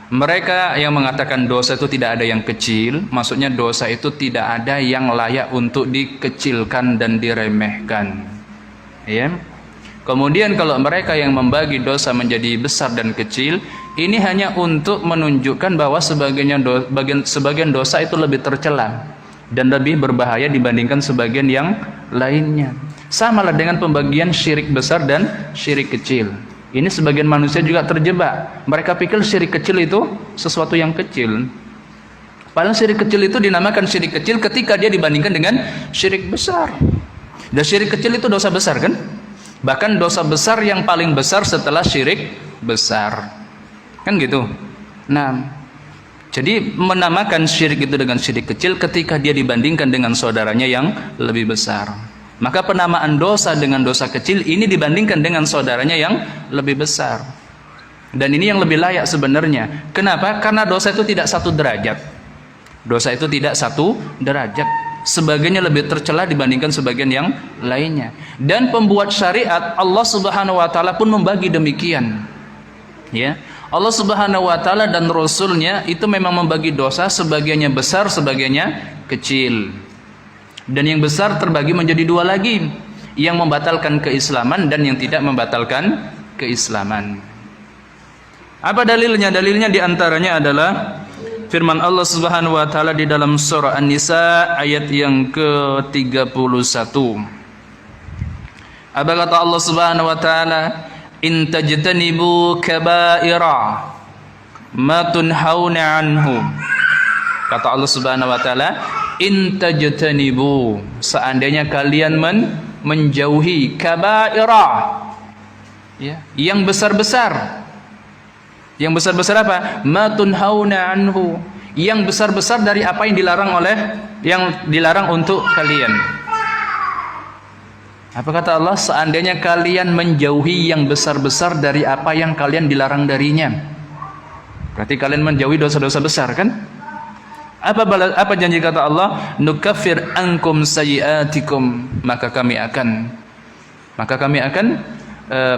Mereka yang mengatakan dosa itu tidak ada yang kecil, maksudnya dosa itu tidak ada yang layak untuk dikecilkan dan diremehkan. Ya. Kemudian kalau mereka yang membagi dosa menjadi besar dan kecil, ini hanya untuk menunjukkan bahwa sebagian dosa itu lebih tercela dan lebih berbahaya dibandingkan sebagian yang lainnya. Samalah dengan pembagian syirik besar dan syirik kecil. Ini sebagian manusia juga terjebak. Mereka pikir syirik kecil itu sesuatu yang kecil. Padahal syirik kecil itu dinamakan syirik kecil ketika dia dibandingkan dengan syirik besar. Dan syirik kecil itu dosa besar kan? Bahkan dosa besar yang paling besar setelah syirik besar. Kan gitu. Nah, jadi menamakan syirik itu dengan syirik kecil ketika dia dibandingkan dengan saudaranya yang lebih besar. Maka penamaan dosa dengan dosa kecil ini dibandingkan dengan saudaranya yang lebih besar. Dan ini yang lebih layak sebenarnya. Kenapa? Karena dosa itu tidak satu derajat. Dosa itu tidak satu derajat. Sebagiannya lebih tercela dibandingkan sebagian yang lainnya. Dan pembuat syariat Allah Subhanahu wa taala pun membagi demikian. Ya. Allah Subhanahu wa taala dan Rasulnya itu memang membagi dosa, sebagiannya besar, sebagiannya kecil. Dan yang besar terbagi menjadi dua lagi, yang membatalkan keislaman dan yang tidak membatalkan keislaman. Apa dalilnya? Dalilnya diantaranya adalah firman Allah Subhanahu wa taala di dalam surah An-Nisa ayat yang ke-31. Apa kata Allah Subhanahu wa taala? In tajtanibu kaba'ira ma tunhauna anhu. Kata Allah Subhanahu wa taala, in tajtanibu, seandainya kalian menjauhi kaba'ira, ya, yang besar-besar. Yang besar-besar apa? Ma tunhauna anhu, yang besar-besar dari apa yang dilarang untuk kalian. Apa kata Allah? Seandainya kalian menjauhi yang besar-besar dari apa yang kalian dilarang darinya. Berarti kalian menjauhi dosa-dosa besar kan? Apa janji kata Allah? Nukaffir ankum sayyiatikum, maka kami akan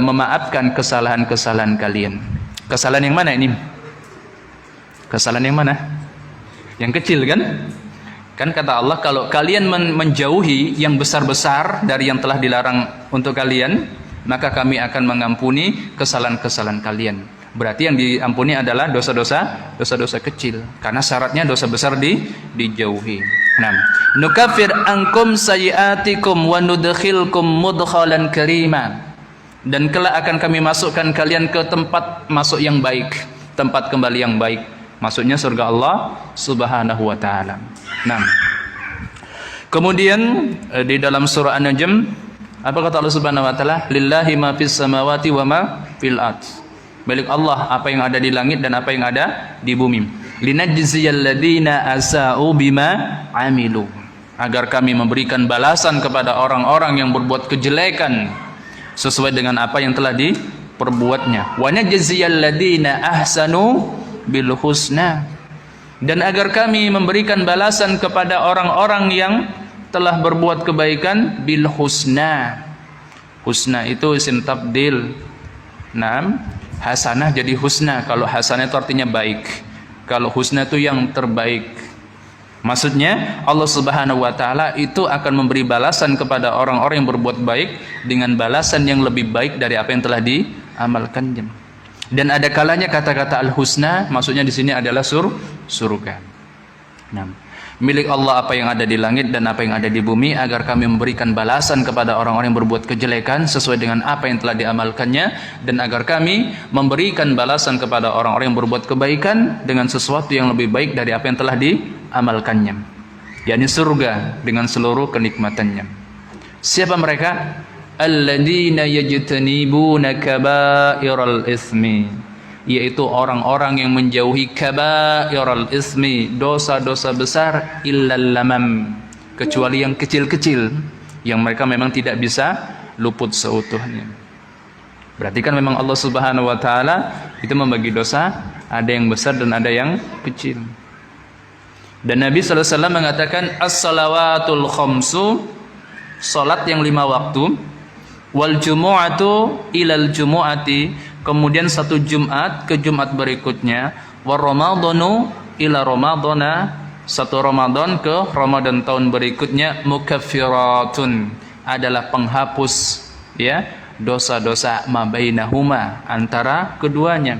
memaafkan kesalahan-kesalahan kalian. Kesalahan yang mana ini? Kesalahan yang mana? Yang kecil kan? Kan kata Allah, kalau kalian menjauhi yang besar-besar dari yang telah dilarang untuk kalian, maka kami akan mengampuni kesalahan-kesalahan kalian. Berarti yang diampuni adalah dosa-dosa kecil, karena syaratnya dosa besar dijauhi. Nah, nukaffir ankum sayyiatikum wa nudkhilkum mudkhalan karima. Dan kelak akan kami masukkan kalian ke tempat masuk yang baik, tempat kembali yang baik. Maksudnya surga Allah Subhanahu wa taala. Nah, kemudian di dalam surah An-Najm apa kata Allah Subhanahu wa taala? Lillahi ma fis samawati wa ma fil ard. Milik Allah apa yang ada di langit dan apa yang ada di bumi. Linajziyal ladzina asa'u bima amilu. Agar kami memberikan balasan kepada orang-orang yang berbuat kejelekan sesuai dengan apa yang telah diperbuatnya. Wa najziyal ladzina ahsanu bil husna, dan agar kami memberikan balasan kepada orang-orang yang telah berbuat kebaikan bil husna. Husna itu isim tabdil. Naam, hasanah jadi husna. Kalau hasanah itu artinya baik, kalau husna itu yang terbaik. Maksudnya Allah Subhanahu wa taala itu akan memberi balasan kepada orang-orang yang berbuat baik dengan balasan yang lebih baik dari apa yang telah diamalkannya. Dan ada kalanya kata-kata al-husna maksudnya di sini adalah surga. Nah, milik Allah apa yang ada di langit dan apa yang ada di bumi, agar kami memberikan balasan kepada orang-orang yang berbuat kejelekan sesuai dengan apa yang telah diamalkannya, dan agar kami memberikan balasan kepada orang-orang yang berbuat kebaikan dengan sesuatu yang lebih baik dari apa yang telah diamalkannya, yakni surga dengan seluruh kenikmatannya. Siapa mereka? Alladzina yajtanibuna kaba'iral ismi, yaitu orang-orang yang menjauhi kaba'iral ismi, dosa-dosa besar, illal lamam, kecuali yang kecil-kecil yang mereka memang tidak bisa luput seutuhnya. Berarti kan memang Allah Subhanahu wa taala itu membagi dosa, ada yang besar dan ada yang kecil. Dan Nabi sallallahu alaihi wasallam mengatakan as-salawatul khamsu, salat yang 5 waktu, wal jumu'atu ilal jumu'ati, kemudian satu Jumat ke Jumat berikutnya, war ramadhanu ila ramadhana, satu Ramadan ke Ramadan tahun berikutnya, mukaffiratun, adalah penghapus ya dosa-dosa mabainahuma, antara keduanya.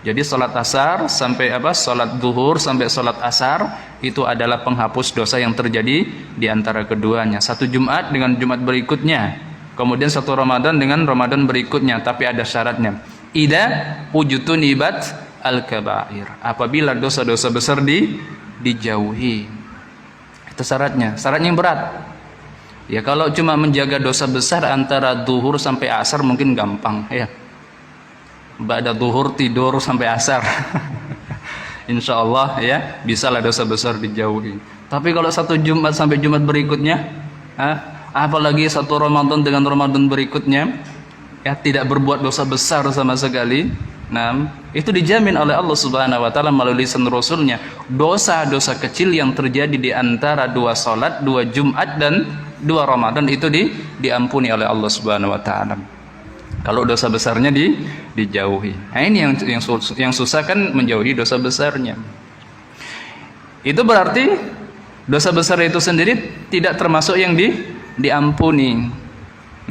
Jadi salat asar sampai salat zuhur sampai salat asar itu adalah penghapus dosa yang terjadi di antara keduanya. Satu Jumat dengan Jumat berikutnya, kemudian satu Ramadan dengan Ramadan berikutnya, tapi ada syaratnya. Idza ujtunibat al-kaba'ir, apabila dosa-dosa besar dijauhi. Itu syaratnya, syaratnya yang berat. Ya kalau cuma menjaga dosa besar antara zuhur sampai asar mungkin gampang ya. Ba'da zuhur tidur sampai asar. Insyaallah ya, bisalah dosa besar dijauhi. Tapi kalau satu Jumat sampai Jumat berikutnya, apalagi satu Ramadan dengan Ramadan berikutnya, ya tidak berbuat dosa besar sama sekali. Nah, itu dijamin oleh Allah Subhanahu wa taala melalui lisan Rasulnya. Dosa-dosa kecil yang terjadi di antara 2 salat, 2 Jumat dan 2 Ramadan itu diampuni oleh Allah Subhanahu wa taala. Kalau dosa besarnya dijauhi. Nah, ini yang susah kan, menjauhi dosa besarnya. Itu berarti dosa besar itu sendiri tidak termasuk yang diampuni.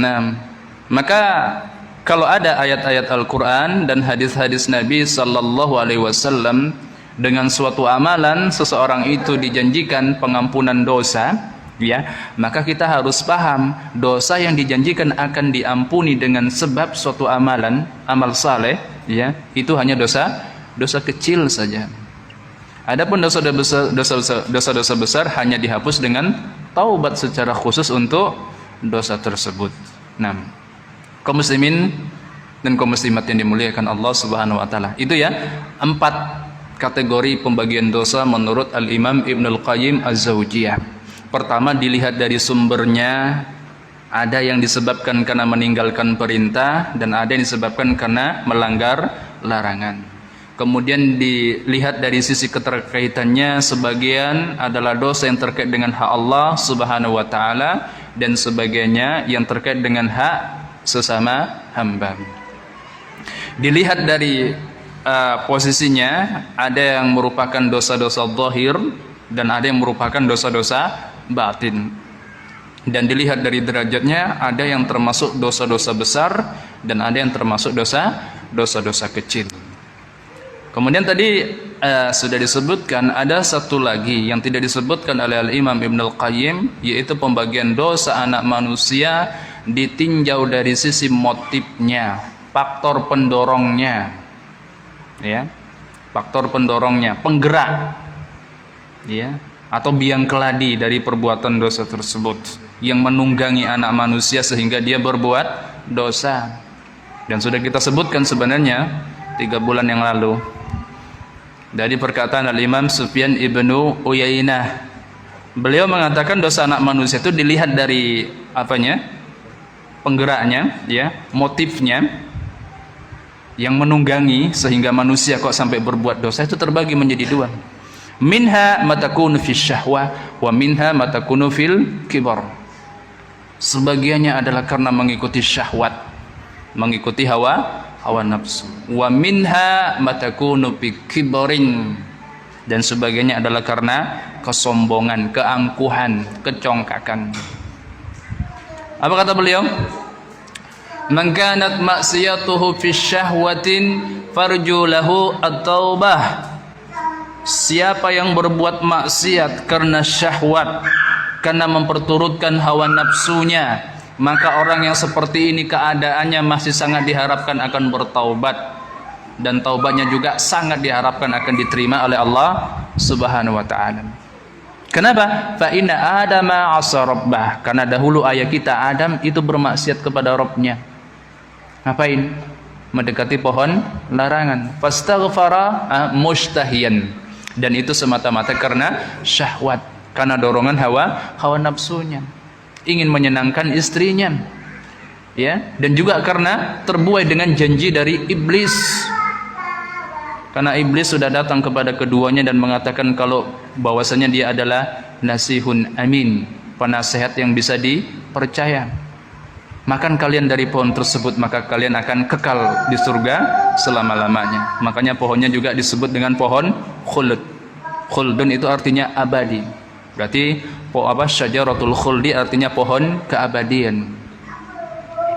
Nah, maka kalau ada ayat-ayat Al-Qur'an dan hadis-hadis Nabi sallallahu alaihi wasallam dengan suatu amalan seseorang itu dijanjikan pengampunan dosa, ya, maka kita harus paham dosa yang dijanjikan akan diampuni dengan sebab suatu amalan, amal saleh, ya, itu hanya dosa kecil saja. Adapun dosa-dosa besar hanya dihapus dengan taubat secara khusus untuk dosa tersebut. Nah, kaum muslimin dan kaum muslimat yang dimuliakan Allah Subhanahu wa taala. Itu ya 4 kategori pembagian dosa menurut Al-Imam Ibnul Qayyim Az-Zawjiyah. Pertama, dilihat dari sumbernya, ada yang disebabkan karena meninggalkan perintah dan ada yang disebabkan karena melanggar larangan. Kemudian dilihat dari sisi keterkaitannya, sebagian adalah dosa yang terkait dengan hak Allah Subhanahu wa taala dan sebagainya yang terkait dengan hak sesama hamba. Dilihat dari posisinya, ada yang merupakan dosa-dosa zahir dan ada yang merupakan dosa-dosa batin. Dan dilihat dari derajatnya, ada yang termasuk dosa-dosa besar dan ada yang termasuk dosa-dosa kecil. Kemudian tadi sudah disebutkan ada satu lagi yang tidak disebutkan oleh Al-Imam Ibnul Qayyim, yaitu pembagian dosa anak manusia ditinjau dari sisi motifnya, faktor pendorongnya, ya, faktor pendorongnya, penggerak, ya, atau biang keladi dari perbuatan dosa tersebut yang menunggangi anak manusia sehingga dia berbuat dosa. Dan sudah kita sebutkan sebenarnya 3 bulan yang lalu dari perkataan Al-Imam Sufyan ibnu Uyainah. Beliau mengatakan dosa anak manusia itu dilihat dari apanya? Penggeraknya, ya, motifnya yang menunggangi sehingga manusia kok sampai berbuat dosa itu terbagi menjadi 2. Minha matakunu fis syahwah wa minha matakunu fil kibar. Sebagiannya adalah karena mengikuti syahwat, mengikuti hawa nafsu. Wa minha matakunu fi kibarin, dan sebagiannya adalah karena kesombongan, keangkuhan, kecongkakan. Apa kata beliau? Man kanat maksiyatuhu fi syahwatin farju lahu at-taubah. Siapa yang berbuat maksiat karena syahwat, karena memperturutkan hawa nafsunya, maka orang yang seperti ini keadaannya masih sangat diharapkan akan bertaubat, dan taubatnya juga sangat diharapkan akan diterima oleh Allah Subhanahu wa taala. Kenapa? Fa inna Adama 'asa rabbah, karena dahulu ayah kita Adam itu bermaksiat kepada Rabbnya. Ngapain? Mendekati pohon larangan. Fastaghfara mustahiyan. Dan itu semata-mata karena syahwat, karena dorongan hawa nafsunya, ingin menyenangkan istrinya, Ya, dan juga karena terbuai dengan janji dari iblis. Karena iblis sudah datang kepada keduanya dan mengatakan kalau bahwasanya dia adalah nasihun amin, penasehat yang bisa dipercaya. Makan kalian dari pohon tersebut maka kalian akan kekal di surga selama-lamanya. Makanya pohonnya juga disebut dengan pohon khuld. Khuldun itu artinya abadi. Berarti syajaratul khuldi artinya pohon keabadian.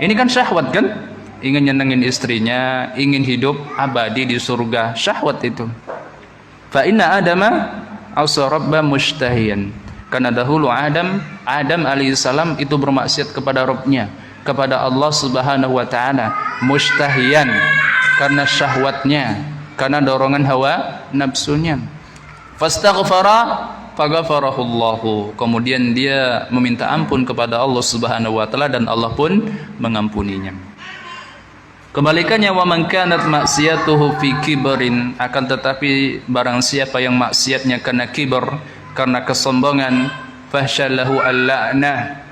Ini kan syahwat kan? Ingin nyenengin istrinya, ingin hidup abadi di surga. Syahwat itu. Fa inna Adama asa rabba mustahiyan. Karena dahulu Adam alaihissalam itu bermaksiat kepada Rabbnya, kepada Allah Subhanahu wa taala, mustahiyan, karena syahwatnya, karena dorongan hawa nafsunya. Fastaghfara faghfarahullahu, kemudian dia meminta ampun kepada Allah Subhanahu wa taala dan Allah pun mengampuninya. Kebalikannya, wa man kanat maksiatuhu fi kibrin, akan tetapi barang siapa yang maksiatnya karena kibar, karena kesombongan, fahsyallahu al-la'nah,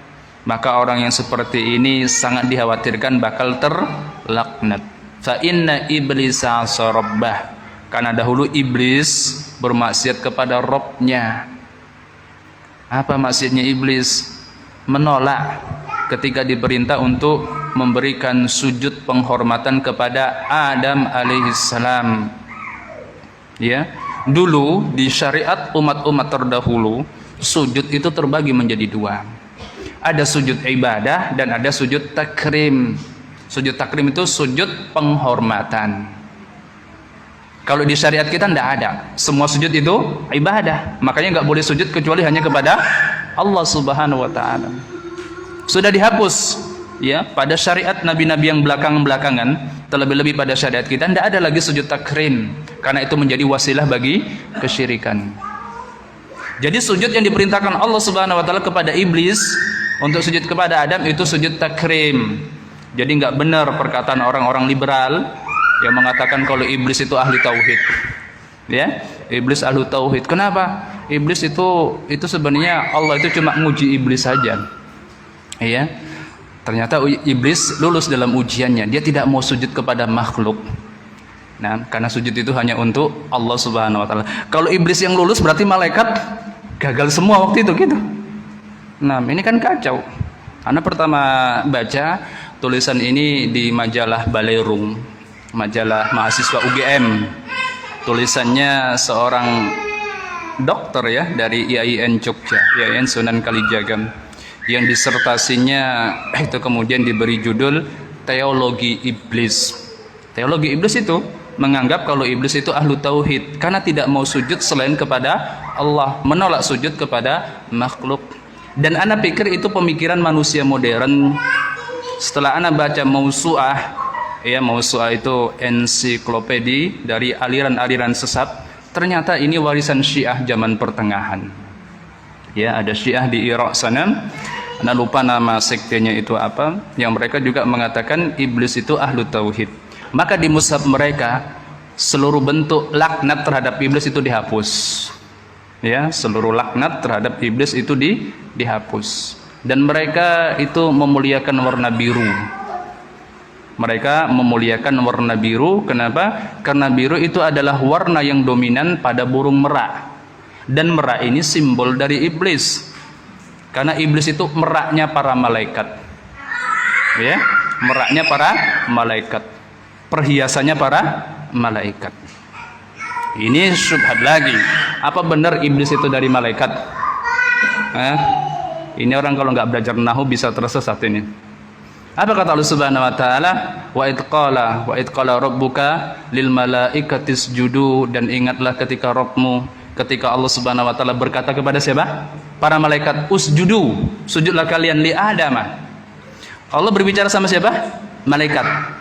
maka orang yang seperti ini sangat dikhawatirkan bakal terlaknat. Fa inna iblisa sarabbah, karena dahulu iblis bermaksiat kepada Rabbnya. Apa maksudnya iblis? Menolak ketika diperintah untuk memberikan sujud penghormatan kepada Adam alaihissalam. Ya, dulu di syariat umat-umat terdahulu sujud itu terbagi menjadi dua. Ada sujud ibadah dan ada sujud takrim. Sujud takrim itu sujud penghormatan. Kalau di syariat kita tidak ada. Semua sujud itu ibadah. Makanya nggak boleh sujud kecuali hanya kepada Allah Subhanahu wa taala. Sudah dihapus ya pada syariat nabi-nabi yang belakangan, terlebih-lebih pada syariat kita tidak ada lagi sujud takrim, karena itu menjadi wasilah bagi kesyirikan. Jadi sujud yang diperintahkan Allah Subhanahu wa taala kepada iblis untuk sujud kepada Adam itu sujud takrim. Jadi nggak benar perkataan orang-orang liberal yang mengatakan kalau iblis itu ahli tauhid. Ya, iblis ahli tauhid. Kenapa? Iblis itu sebenarnya Allah itu cuma nguji iblis saja. Ya. Ternyata iblis lulus dalam ujiannya. Dia tidak mau sujud kepada makhluk. Nah, karena sujud itu hanya untuk Allah Subhanahu wa taala. Kalau iblis yang lulus berarti malaikat gagal semua waktu itu gitu. Nah, ini kan kacau. Ana pertama baca tulisan ini di majalah Balerung, majalah mahasiswa UGM. Tulisannya seorang dokter ya dari IAIN Jogja, IAIN Sunan Kalijaga, yang disertasinya itu kemudian diberi judul Teologi Iblis. Teologi iblis itu menganggap kalau iblis itu ahlu tauhid karena tidak mau sujud selain kepada Allah, menolak sujud kepada makhluk. Dan ana pikir itu pemikiran manusia modern. Setelah ana baca Mausu'ah, ya Mausu'ah itu ensiklopedi dari aliran-aliran sesat, ternyata ini warisan Syiah zaman pertengahan. Ya, ada Syiah di Irak sana. Ana lupa nama sektenya itu apa, yang mereka juga mengatakan iblis itu ahlu tauhid. Maka di mushaf mereka seluruh bentuk laknat terhadap iblis itu dihapus. Ya, seluruh laknat terhadap iblis itu dihapus. Dan mereka itu memuliakan warna biru. Mereka memuliakan warna biru. Kenapa? Karena biru itu adalah warna yang dominan pada burung merak. Dan merak ini simbol dari iblis. Karena iblis itu meraknya para malaikat. Ya, meraknya para malaikat. Perhiasannya para malaikat. Ini syubhat lagi. Apa benar iblis itu dari malaikat? Ini orang kalau nggak belajar nahu bisa tersesat ini. Apa kata Allah Subhanahu wa taala? Wa id qala rabbuka lil malaikati isjudu, dan ingatlah ketika Rabbmu, ketika Allah Subhanahu wa taala berkata kepada siapa? Para malaikat, usjudu, sujudlah kalian li Adam. Allah berbicara sama siapa? Malaikat.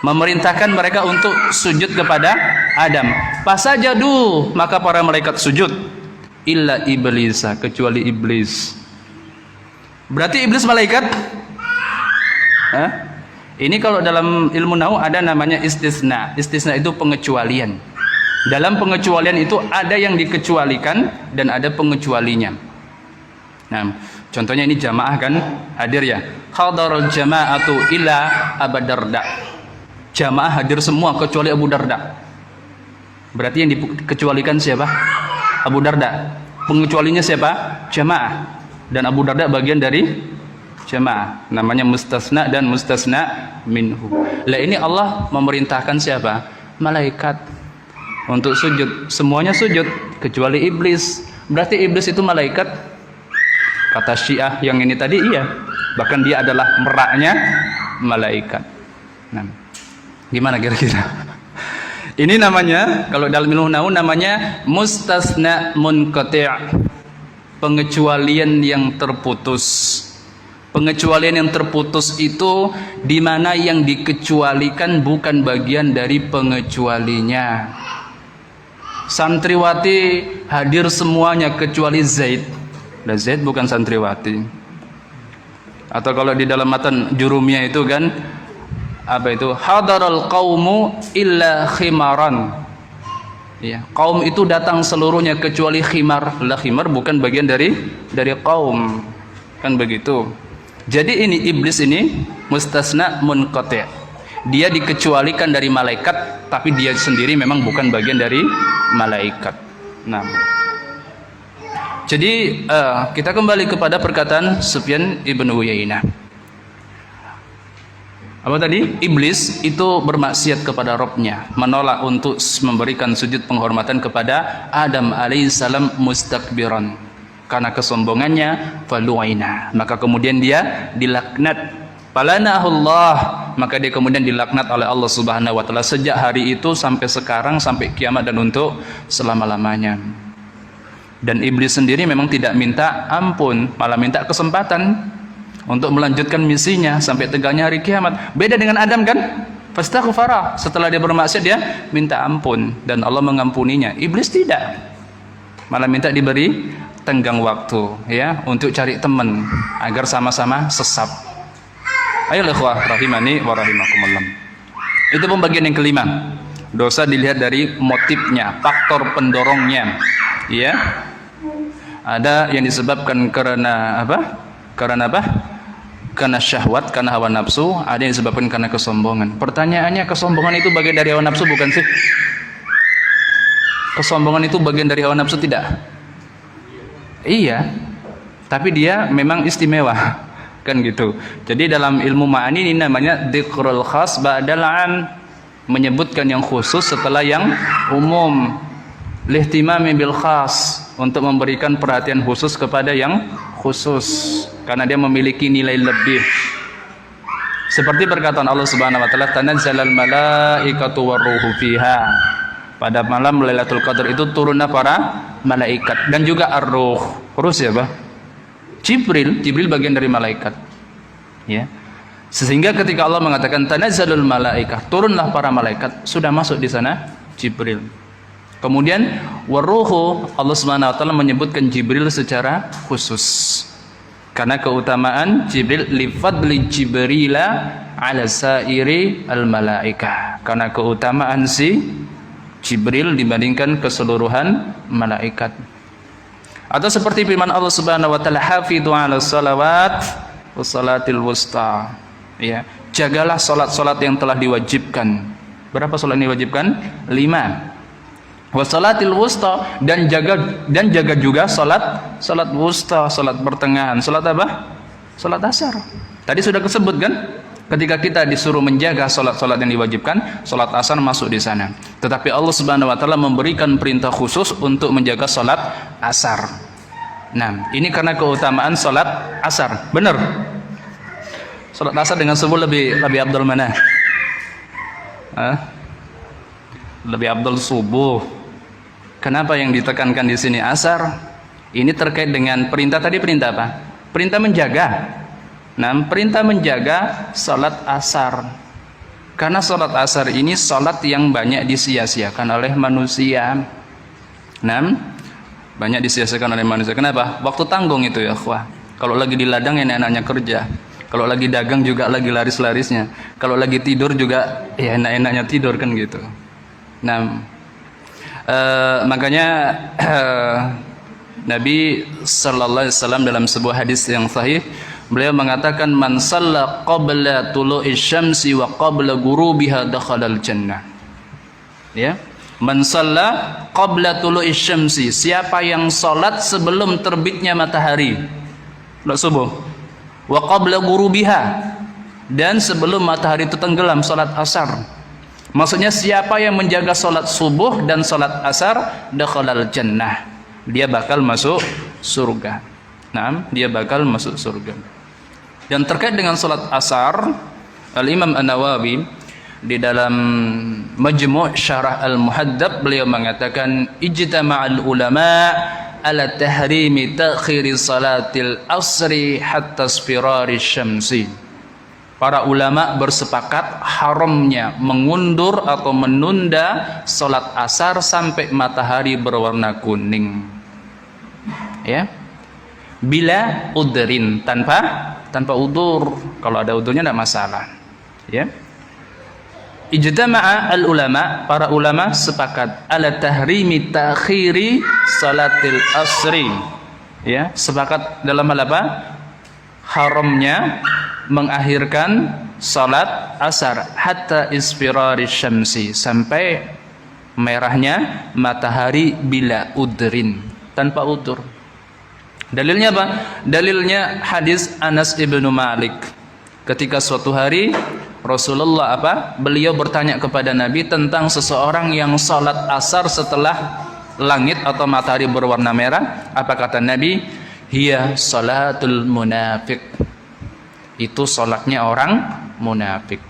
Memerintahkan mereka untuk sujud kepada Adam. Fasajadu, maka para malaikat sujud. Illa iblisa, kecuali iblis. Berarti iblis malaikat? Ini kalau dalam ilmu nahu ada namanya istisna. Istisna itu pengecualian. Dalam pengecualian itu ada yang dikecualikan dan ada pengecualinya. Nah, contohnya ini jamaah kan hadir ya. Hadarul jama'atu ila Abu Darda. Jamaah hadir semua kecuali Abu Darda. Berarti yang dikecualikan siapa? Abu Darda. Pengecualinya siapa? Jamaah. Dan Abu Darda bagian dari jamaah. Namanya mustasna dan mustasna minhu. Lah ini Allah memerintahkan siapa? Malaikat untuk sujud. Semuanya sujud kecuali iblis. Berarti iblis itu malaikat? Kata Syiah yang ini tadi iya. Bahkan dia adalah meraknya malaikat. Nah, gimana kira-kira? Ini namanya, kalau dalam ilmu nahwu namanya mustasna munqati'. Pengecualian yang terputus. Pengecualian yang terputus itu di mana yang dikecualikan bukan bagian dari pengecualinya. Santriwati hadir semuanya kecuali Zaid. Nah, Zaid bukan santriwati. Atau kalau di dalam matan Jurumiyah itu kan apa itu? Hadaral qaumu illa khimaran. Ya, kaum itu datang seluruhnya kecuali khimar. Lah khimar bukan bagian dari kaum. Kan begitu. Jadi ini iblis ini mustasna munqati'. Dia dikecualikan dari malaikat tapi dia sendiri memang bukan bagian dari malaikat. Nah. Jadi kita kembali kepada perkataan Sufyan ibn Uyainah. Apa tadi? Iblis itu bermaksiat kepada Rabb-nya, menolak untuk memberikan sujud penghormatan kepada Adam alaihissalam mustakbiran. Karena kesombongannya, falu'ina. Maka kemudian dia dilaknat. Falanahullah. Maka dia kemudian dilaknat oleh Allah Subhanahu wa taala sejak hari itu sampai sekarang, sampai kiamat dan untuk selama-lamanya. Dan iblis sendiri memang tidak minta ampun, malah minta kesempatan untuk melanjutkan misinya sampai tegaknya hari kiamat. Beda dengan Adam kan? Fastaghfara. Setelah dia bermaksiat dia minta ampun dan Allah mengampuninya. Iblis tidak. Malah minta diberi tenggang waktu ya untuk cari teman agar sama-sama sesat. Ayo ikhwah rahimani wa rahimakumullah. Itu pembagian yang kelima. Dosa dilihat dari motifnya, faktor pendorongnya. Ya. Ada yang disebabkan karena apa? Karena apa? Karena syahwat, karena hawa nafsu. Ada yang disebabkan karena kesombongan. Pertanyaannya, kesombongan itu bagian dari hawa nafsu bukan sih? Kesombongan itu bagian dari hawa nafsu tidak? Iya. Tapi dia memang istimewa. Kan gitu. Jadi dalam ilmu ma'ani ini namanya dzikrul khas ba'dal 'am. Menyebutkan yang khusus setelah yang umum. Lihtimami bil khas. Untuk memberikan perhatian khusus kepada yang khusus. Karena dia memiliki nilai lebih. Seperti perkataan Allah Subhanahu wa taala, tanazzalal malaikatu warruhu fiha. Pada malam Lailatul Qadar itu turunlah para malaikat dan juga ar-ruh. Ruh siapa? Jibril. Jibril bagian dari malaikat. Ya. Sehingga ketika Allah mengatakan tanazzalul malaikah, turunlah para malaikat, sudah masuk di sana Jibril. Kemudian warruhu, Allah Subhanahu wa taala menyebutkan Jibril secara khusus. Karena keutamaan Jibril li fadli Jibrila ala sairi al malaikah. Karena keutamaan si Jibril dibandingkan keseluruhan malaikat. Atau seperti firman Allah Subhanahu wa taala, hafidhu 'alas salawat was salatil wusta. Ya, jagalah salat-salat yang telah diwajibkan. Berapa salat yang diwajibkan? 5. Wasalatil wusta, dan jaga juga salat wusta, salat pertengahan. Salat apa? Salat asar. Tadi sudah disebut kan? Ketika kita disuruh menjaga salat-salat yang diwajibkan, salat asar masuk di sana. Tetapi Allah Subhanahu wa taala memberikan perintah khusus untuk menjaga salat asar. Nah, ini karena keutamaan salat asar. Benar? Salat asar dengan subuh lebih afdal mana? Lebih afdal subuh. Kenapa yang ditekankan di sini asar? Ini terkait dengan perintah tadi, perintah apa? Perintah menjaga. Nah, perintah menjaga salat asar. Karena salat asar ini salat yang banyak disia-siakan oleh manusia. Nah, banyak disia-siakan oleh manusia. Kenapa? Waktu tanggung itu ya, akhwah. Kalau lagi di ladang enak-enaknya kerja. Kalau lagi dagang juga lagi laris-larisnya. Kalau lagi tidur juga ya enak-enaknya tidur kan gitu. Nah, makanya Nabi sallallahu alaihi wasallam dalam sebuah hadis yang sahih Beliau mengatakan man shalla qabla tulu'i syamsi wa qabla ghurubiha dakhalal jannah. Ya. Man shalla qabla tulu'i syamsi, siapa yang salat sebelum terbitnya matahari, salat subuh, wa qabla ghurubiha, dan sebelum matahari itu tenggelam, salat asar. Maksudnya siapa yang menjaga salat subuh dan salat asar, dakhalal jannah, dia bakal masuk surga. Nah, dia bakal masuk surga. Dan terkait dengan salat asar, Al-Imam An-Nawawi di dalam Majmu' Syarah Al-Muhaddab beliau mengatakan ijtama'al ulama ala tahrimi ta'khiri salatil asri hatta isfirari syamsi. Para ulama bersepakat haramnya mengundur atau menunda salat asar sampai matahari berwarna kuning. Ya. Bila udrin, tanpa udur. Kalau ada udurnya tidak masalah. Ya. Ijtama'a al-ulama, para ulama sepakat ala tahrimi ta'khiri salatil asri. Ya, sepakat dalam hal apa? Haramnya mengakhirkan salat asar hatta isfirari syamsi, sampai merahnya matahari bila udrin, tanpa udur. Dalilnya apa? Dalilnya hadis Anas ibnu Malik. Ketika suatu hari Rasulullah beliau bertanya kepada Nabi tentang seseorang yang salat asar setelah langit atau matahari berwarna merah. Apa kata Nabi? Hiya salatul munafiq. Itu salatnya orang munafik.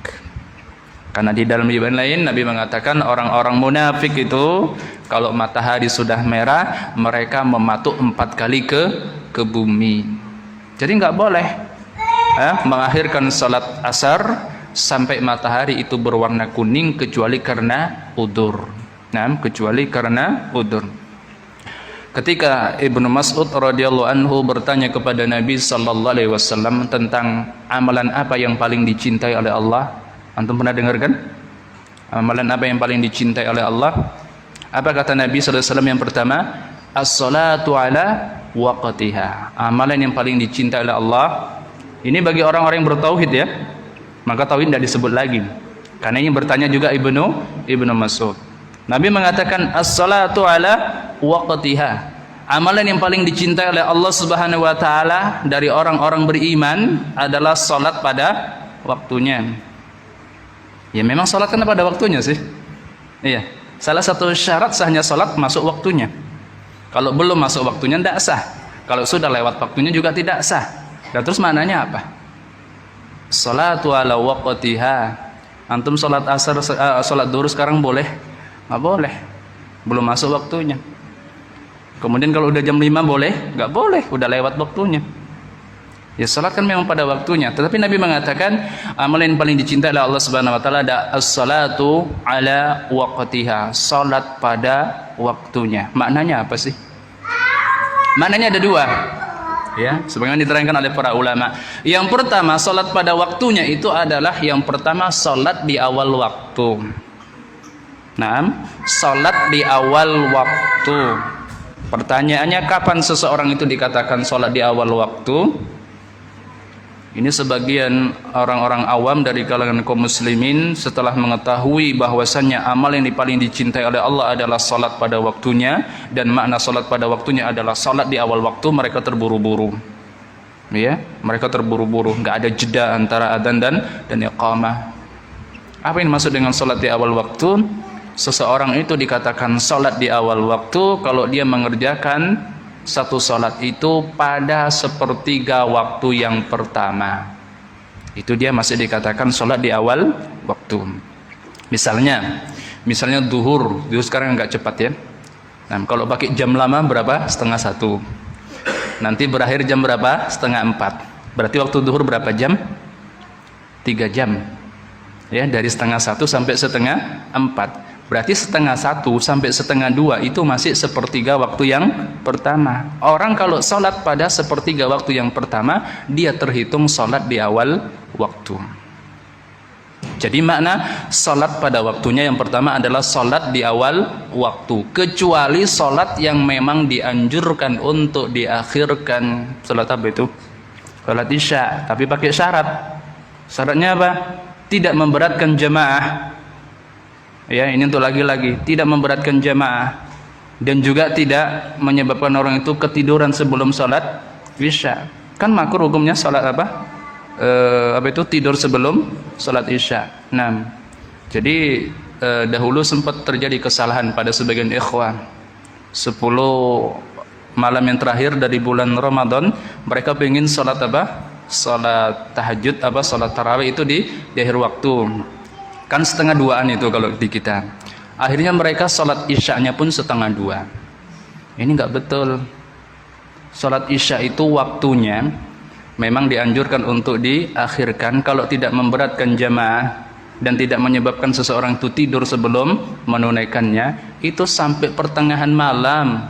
Karena di dalam riwayat lain Nabi mengatakan orang-orang munafik itu kalau matahari sudah merah mereka mematuk 4 kali ke bumi. Jadi nggak boleh mengakhirkan salat asar sampai matahari itu berwarna kuning kecuali karena udur. Nah, kecuali karena udur. Ketika Ibnu Mas'ud radhiyallahu anhu bertanya kepada Nabi sallallahu alaihi wasallam tentang amalan apa yang paling dicintai oleh Allah, antum pernah dengar kan? Amalan apa yang paling dicintai oleh Allah? Apa kata Nabi sallallahu alaihi wasallam yang pertama? As-salatu ala waqtiha. Amalan yang paling dicintai oleh Allah. Ini bagi orang-orang yang bertauhid ya. Maka tauhid tidak disebut lagi. Karena ini bertanya juga Ibnu Mas'ud. Nabi mengatakan as-salatu ala waqtiha. Amalan yang paling dicintai oleh Allah Subhanahu wa taala dari orang-orang beriman adalah salat pada waktunya. Ya memang salat kan pada waktunya sih. Iya. Salah satu syarat sahnya salat masuk waktunya. Kalau belum masuk waktunya tidak sah. Kalau sudah lewat waktunya juga tidak sah. Dan terus maknanya apa? Salatu ala waqtiha. Antum salat asar, salat zuhur sekarang boleh? Nggak boleh. Belum masuk waktunya. Kemudian kalau udah jam 5 boleh? Nggak boleh, udah lewat waktunya. Ya salat kan memang pada waktunya. Tetapi Nabi mengatakan amalan yang paling dicintai oleh Allah Subhanahu wa taala ada as-salatu ala waqtiha. Salat pada waktunya. Maknanya apa sih? Maknanya ada 2. Ya, sebagaimana diterangkan oleh para ulama. Yang pertama, salat pada waktunya itu adalah yang pertama salat di awal waktu. Naam, salat di awal waktu. Pertanyaannya kapan seseorang itu dikatakan salat di awal waktu? Ini sebagian orang-orang awam dari kalangan kaum muslimin setelah mengetahui bahwasannya amal yang paling dicintai oleh Allah adalah salat pada waktunya, dan makna salat pada waktunya adalah salat di awal waktu, mereka terburu-buru. Ya, mereka terburu-buru, enggak ada jeda antara adzan dan iqamah. Apa yang dimaksud dengan salat di awal waktu? Seseorang itu dikatakan salat di awal waktu kalau dia mengerjakan satu salat itu pada 1/3 waktu yang pertama. Itu dia masih dikatakan salat di awal waktu. Misalnya duhur sekarang nggak cepat ya. Nah, kalau pakai jam lama berapa? 12:30. Nanti berakhir jam berapa? 3:30. Berarti waktu duhur berapa jam? 3 jam. Ya, dari 12:30 sampai 3:30. Berarti 1:30 sampai 1:30 itu masih 1/3 waktu yang pertama. Orang kalau sholat pada 1/3 waktu yang pertama, dia terhitung sholat di awal waktu. Jadi makna sholat pada waktunya yang pertama adalah sholat di awal waktu. Kecuali sholat yang memang dianjurkan untuk diakhirkan. Sholat apa itu? Salat Isya, tapi pakai syarat. Syaratnya apa? Tidak memberatkan jamaah. Ya, ini untuk lagi-lagi, tidak memberatkan jamaah dan juga tidak menyebabkan orang itu ketiduran sebelum salat Isya. Kan makruh hukumnya salat apa? Itu tidur sebelum salat Isya. Nah, jadi dahulu sempat terjadi kesalahan pada sebagian ikhwan. 10 malam yang terakhir dari bulan Ramadan, mereka pengen salat apa? Salat tahajud salat tarawih itu di akhir waktu. Kan setengah duaan itu kalau di kita. Akhirnya mereka salat Isya-nya pun setengah dua. Ini enggak betul. Salat Isya itu waktunya memang dianjurkan untuk diakhirkan kalau tidak memberatkan jamaah dan tidak menyebabkan seseorang itu tidur sebelum menunaikannya, itu sampai pertengahan malam,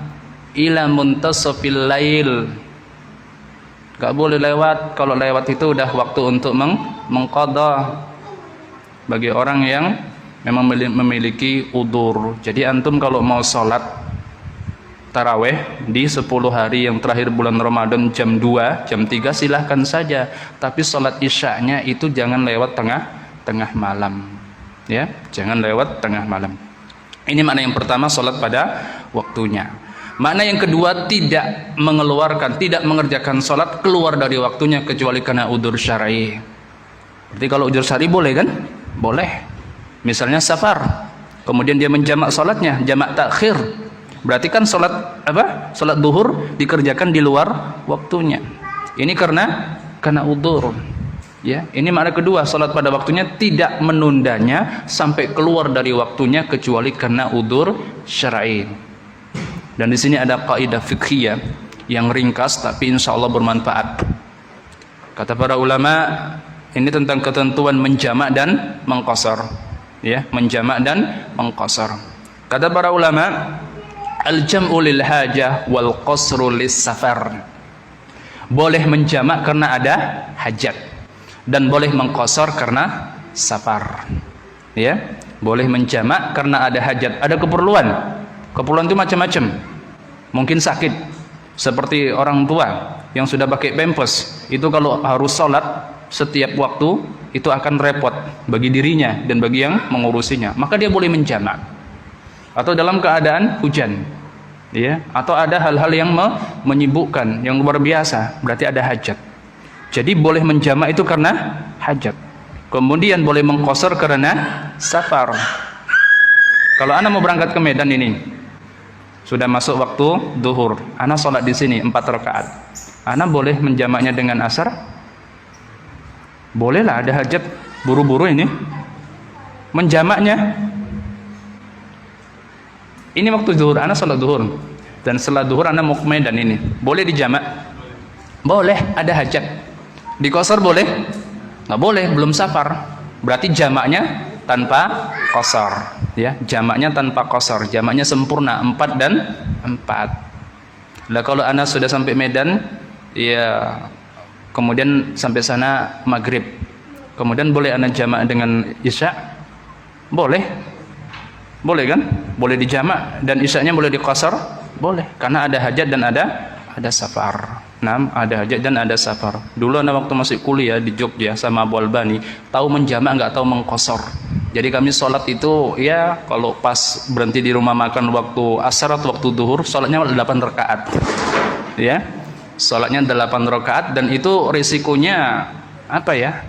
ila muntasafil lail. Gak boleh lewat. Kalau lewat itu udah waktu untuk mengqadha bagi orang yang memang memiliki udzur. Jadi antum kalau mau sholat taraweh di 10 hari yang terakhir bulan Ramadan jam 2, jam 3 silahkan saja, tapi sholat Isya-nya itu jangan lewat tengah malam, ya, jangan lewat tengah malam. Ini makna yang pertama, sholat pada waktunya. Makna yang kedua, tidak mengeluarkan, tidak mengerjakan sholat keluar dari waktunya kecuali karena udzur syar'i. Berarti kalau udzur syar'i boleh kan? Boleh. Misalnya safar, kemudian dia menjamak sholatnya, jamak takhir. Berarti kan sholat sholat duhur dikerjakan di luar waktunya. Ini karena udzur. Ya, ini makna kedua, sholat pada waktunya, tidak menundanya sampai keluar dari waktunya kecuali karena udzur syar'i. Dan di sini ada kaidah fiqhiyah yang ringkas tapi insya Allah bermanfaat. Kata para ulama, ini tentang ketentuan menjamak dan mengqasar. Ya, menjamak dan mengqasar. Kata para ulama, al-jam'u lil hajah wal qasru lis safar. Boleh menjamak karena ada hajat dan boleh mengqasar karena safar. Ya, boleh menjamak karena ada hajat, ada keperluan. Keperluan itu macam-macam. Mungkin sakit, seperti orang tua yang sudah pakai pampers, itu kalau harus sholat setiap waktu itu akan repot bagi dirinya dan bagi yang mengurusinya, maka dia boleh menjamak. Atau dalam keadaan hujan, ya, atau ada hal-hal yang menyibukkan, yang luar biasa, berarti ada hajat. Jadi boleh menjamak itu karena hajat. Kemudian boleh mengqasar karena safar. Kalau ana mau berangkat ke Medan ini, sudah masuk waktu duhur, ana sholat di sini 4 rakaat. Ana boleh menjamaknya dengan asar? Bolehlah, ada hajat buru-buru ini menjamaknya. Ini waktu zuhur, ana sholat zuhur, dan setelah zuhur ana mau ke Medan ini, boleh dijamak? Boleh, ada hajat. Diqasar boleh? Nggak boleh, belum safar. Berarti jamaknya tanpa qasar, ya, jamaknya tanpa qasar, jamaknya sempurna 4 dan 4. Lah kalau ana sudah sampai Medan, ya, kemudian sampai sana maghrib, kemudian boleh ana jamak dengan isya? Boleh, boleh kan? Boleh dijamak dan isyanya boleh diqasar? Boleh, karena ada hajat dan ada safar. Nah, ada hajat dan ada safar. Dulu ana waktu masih kuliah di Jogja sama Abu Albani, tahu menjamak nggak tahu mengqasar. Jadi kami sholat itu, ya, kalau pas berhenti di rumah makan waktu asar atau waktu duhur, sholatnya 8 rakaat, ya, sholatnya 8 rakaat, dan itu risikonya apa ya,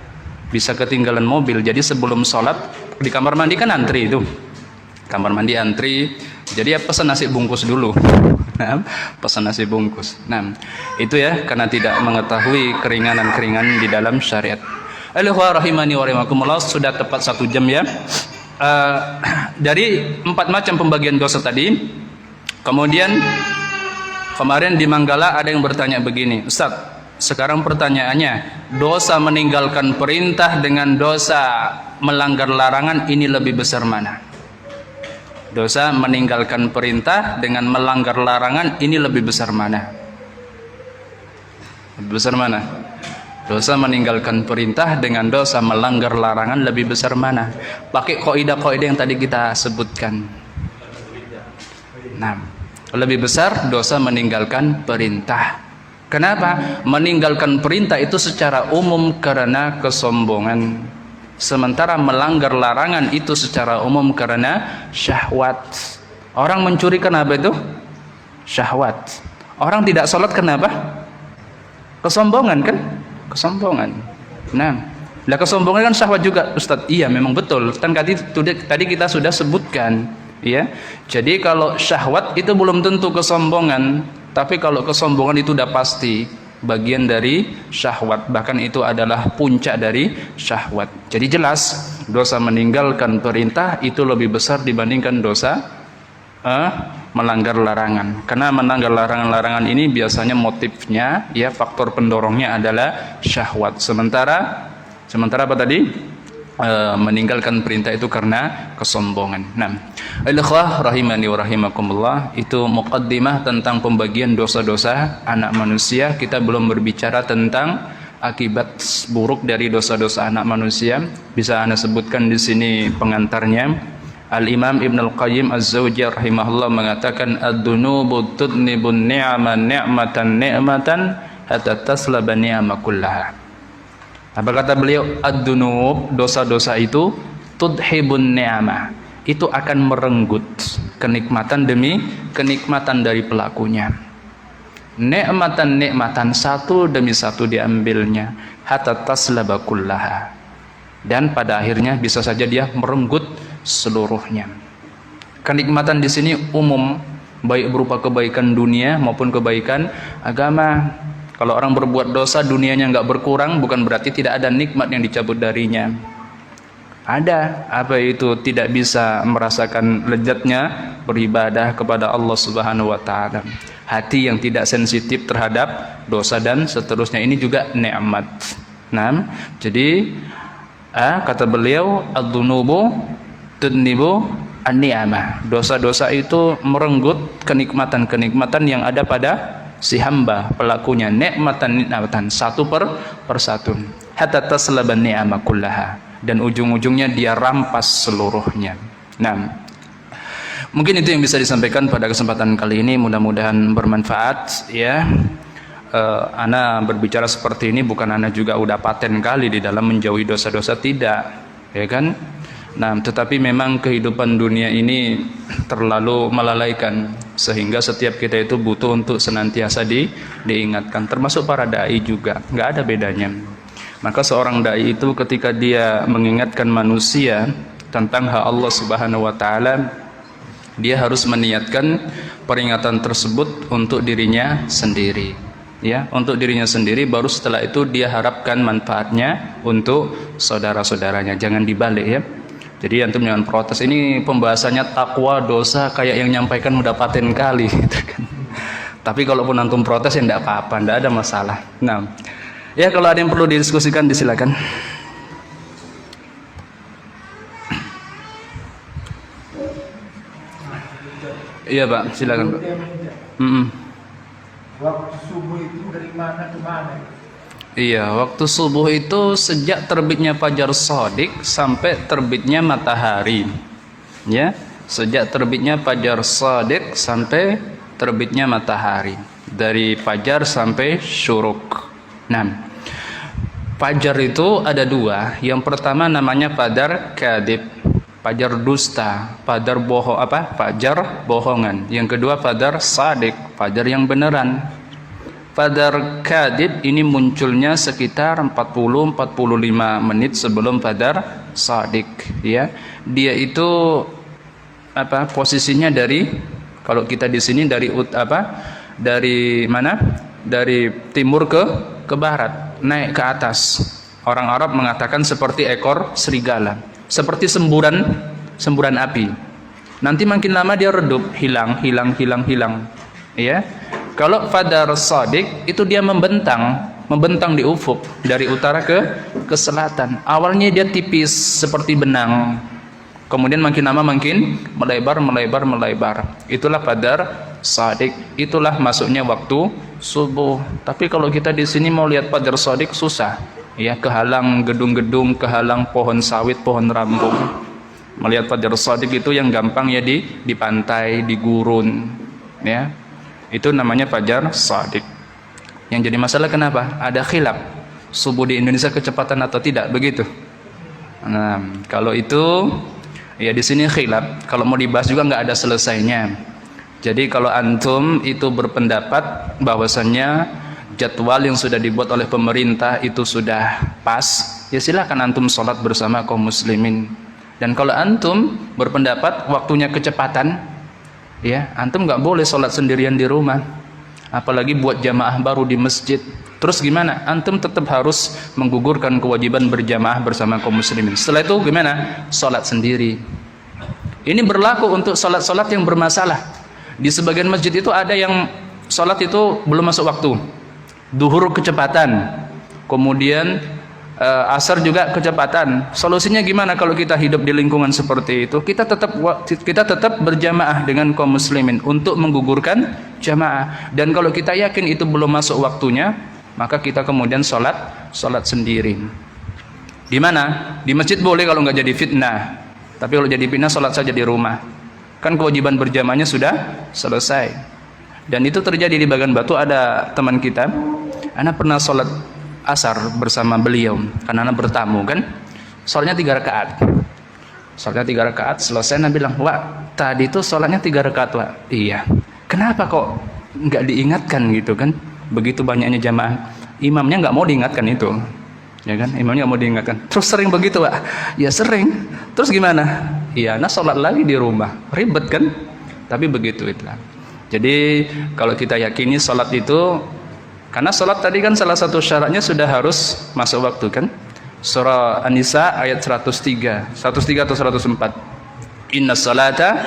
bisa ketinggalan mobil. Jadi sebelum sholat di kamar mandi kan antri itu, kamar mandi antri, jadi ya pesan nasi bungkus dulu. Pesan nasi bungkus. Nah, itu ya, karena tidak mengetahui keringanan-keringanan di dalam syariat. Alhamdulillah rahimani wa rahimakumullah, sudah tepat 1 jam ya. Dari 4 macam pembagian dosa tadi, kemudian kemarin di Manggala ada yang bertanya begini, Ustaz, sekarang pertanyaannya, dosa meninggalkan perintah dengan dosa melanggar larangan, ini lebih besar mana? Dosa meninggalkan perintah dengan melanggar larangan, ini lebih besar mana? Lebih besar mana? Dosa meninggalkan perintah dengan dosa melanggar larangan lebih besar mana? Pakai kaidah-kaidah yang tadi kita sebutkan. Nah, lebih besar dosa meninggalkan perintah. Kenapa? Meninggalkan perintah itu secara umum karena kesombongan. Sementara melanggar larangan itu secara umum karena syahwat. Orang mencuri kenapa itu? Syahwat. Orang tidak sholat kenapa? Kesombongan kan? Kesombongan. Nah, lah kesombongan kan syahwat juga, Ustaz. Iya, memang betul. Kan tadi kita sudah sebutkan, ya. Jadi kalau syahwat itu belum tentu kesombongan, tapi kalau kesombongan itu udah pasti bagian dari syahwat, bahkan itu adalah puncak dari syahwat. Jadi jelas dosa meninggalkan perintah itu lebih besar dibandingkan dosa melanggar larangan. Karena melanggar larangan-larangan ini biasanya motifnya, ya, faktor pendorongnya adalah syahwat. Sementara apa tadi? Meninggalkan perintah itu karena kesombongan. Nah, ikhwah rahimani wa rahimakumullah, itu muqaddimah tentang pembagian dosa-dosa anak manusia. Kita belum berbicara tentang akibat buruk dari dosa-dosa anak manusia. Bisa Anda sebutkan di sini pengantarnya. Al-Imam Ibn Al-Qayyim Az-Zawjiyah rahimahullah mengatakan ad-dunubu tudnibun ni'man ni'matan ni'matan hatta taslaba ni'ma kullaha. Apa kata beliau? Ad-dunub, dosa-dosa itu tudhibun ni'amah, itu akan merenggut kenikmatan demi kenikmatan dari pelakunya. Ni'matan satu demi satu diambilnya, hatta taslaba kullaha, dan pada akhirnya bisa saja dia merenggut seluruhnya. Kenikmatan di sini umum, baik berupa kebaikan dunia maupun kebaikan agama. Kalau orang berbuat dosa dunianya nggak berkurang, bukan berarti tidak ada nikmat yang dicabut darinya. Ada, apa itu? Tidak bisa merasakan lezatnya beribadah kepada Allah Subhanahu wa taala. Hati yang tidak sensitif terhadap dosa dan seterusnya, ini juga nikmat. Nah, jadi kata beliau ad-dunubu tudnibu an-ni'amah. Dosa-dosa itu merenggut kenikmatan-kenikmatan yang ada pada si hamba pelakunya, nikmatan satu per satu, hatta taslaba ni'ama kullaha, dan ujung-ujungnya dia rampas seluruhnya. Nah, mungkin itu yang bisa disampaikan pada kesempatan kali ini, mudah-mudahan bermanfaat, ya. Ana berbicara seperti ini bukan ana juga udah paten kali di dalam menjauhi dosa-dosa, tidak, ya kan? Nah, tetapi memang kehidupan dunia ini terlalu melalaikan, sehingga setiap kita itu butuh untuk senantiasa diingatkan, termasuk para dai juga, nggak ada bedanya. Maka seorang dai itu ketika dia mengingatkan manusia tentang hak Allah Subhanahu wa taala, dia harus meniatkan peringatan tersebut untuk dirinya sendiri, ya, untuk dirinya sendiri, baru setelah itu dia harapkan manfaatnya untuk saudara-saudaranya. Jangan dibalik, ya. Jadi antum jangan protes, ini pembahasannya takwa dosa, kayak yang nyampaikan udah paten kali gitu kan. Tapi kalaupun antum protes ya enggak apa-apa, enggak ada masalah. Nah, ya, kalau ada yang perlu didiskusikan disilakan. Iya Pak, silakan Pak. Waktu subuh itu dari mana ke mana? Iya, waktu subuh itu sejak terbitnya fajar shadiq sampai terbitnya matahari. Ya, sejak terbitnya fajar shadiq sampai terbitnya matahari. Dari fajar sampai syuruk. Nah, fajar itu ada dua. Yang pertama namanya fajar kadib, fajar dusta, fajar fajar bohongan. Yang kedua fajar shadiq, fajar yang beneran. Fajar kadib ini munculnya sekitar 40-45 menit sebelum fajar shadiq, ya. Dia itu posisinya dari, kalau kita di sini dari mana? Dari timur ke barat, naik ke atas. Orang Arab mengatakan seperti ekor serigala, seperti semburan api. Nanti makin lama dia redup, hilang, ya. Kalau fajar shadiq itu dia membentang di ufuk dari utara ke selatan. Awalnya dia tipis seperti benang, kemudian makin lama makin melebar. Itulah fajar shadiq, itulah masuknya waktu subuh. Tapi kalau kita di sini mau lihat fajar shadiq susah, ya, kehalang gedung-gedung, kehalang pohon sawit, pohon rambung. Melihat fajar shadiq itu yang gampang ya di pantai, di gurun, ya. Itu namanya fajar shadiq. Yang jadi masalah kenapa? Ada khilaf subuh di Indonesia kecepatan atau tidak, begitu. Nah, kalau itu ya di sini khilaf. Kalau mau dibahas juga nggak ada selesainya. Jadi kalau antum itu berpendapat bahwasannya jadwal yang sudah dibuat oleh pemerintah itu sudah pas, ya silakan antum sholat bersama kaum muslimin. Dan kalau antum berpendapat waktunya kecepatan, ya antum nggak boleh sholat sendirian di rumah, apalagi buat jamaah baru di masjid. Terus gimana? Antum tetap harus menggugurkan kewajiban berjamaah bersama kaum muslimin. Setelah itu gimana? Sholat sendiri. Ini berlaku untuk sholat-sholat yang bermasalah. Di sebagian masjid itu ada yang sholat itu belum masuk waktu, duhur kecepatan, kemudian asar juga kecepatan. Solusinya gimana kalau kita hidup di lingkungan seperti itu? Kita tetap berjamaah dengan kaum muslimin untuk menggugurkan jamaah. Dan kalau kita yakin itu belum masuk waktunya, maka kita kemudian sholat sendiri. Di mana? Di masjid boleh kalau nggak jadi fitnah. Tapi kalau jadi fitnah, sholat saja di rumah. Kan kewajiban berjamaahnya sudah selesai. Dan itu terjadi di Bagan Batu. Ada teman kita, anak pernah sholat asar bersama beliau karena anak bertamu kan, sholatnya 3 rakaat. Sholatnya 3 rakaat, selesai anak bilang, "Wah, tadi itu sholatnya 3 rakaat, Wah." "Iya." "Kenapa kok nggak diingatkan gitu kan? Begitu banyaknya jamaah." Imamnya nggak mau diingatkan itu, ya kan? Imamnya nggak mau diingatkan. "Terus sering begitu, Wah?" "Ya sering." "Terus gimana?" "Iya, anak sholat lagi di rumah." Ribet kan? Tapi begitu itulah. Jadi kalau kita yakini sholat itu, karena sholat tadi kan salah satu syaratnya sudah harus masuk waktu kan. Surah An-Nisa ayat 103 atau 104. Inna salata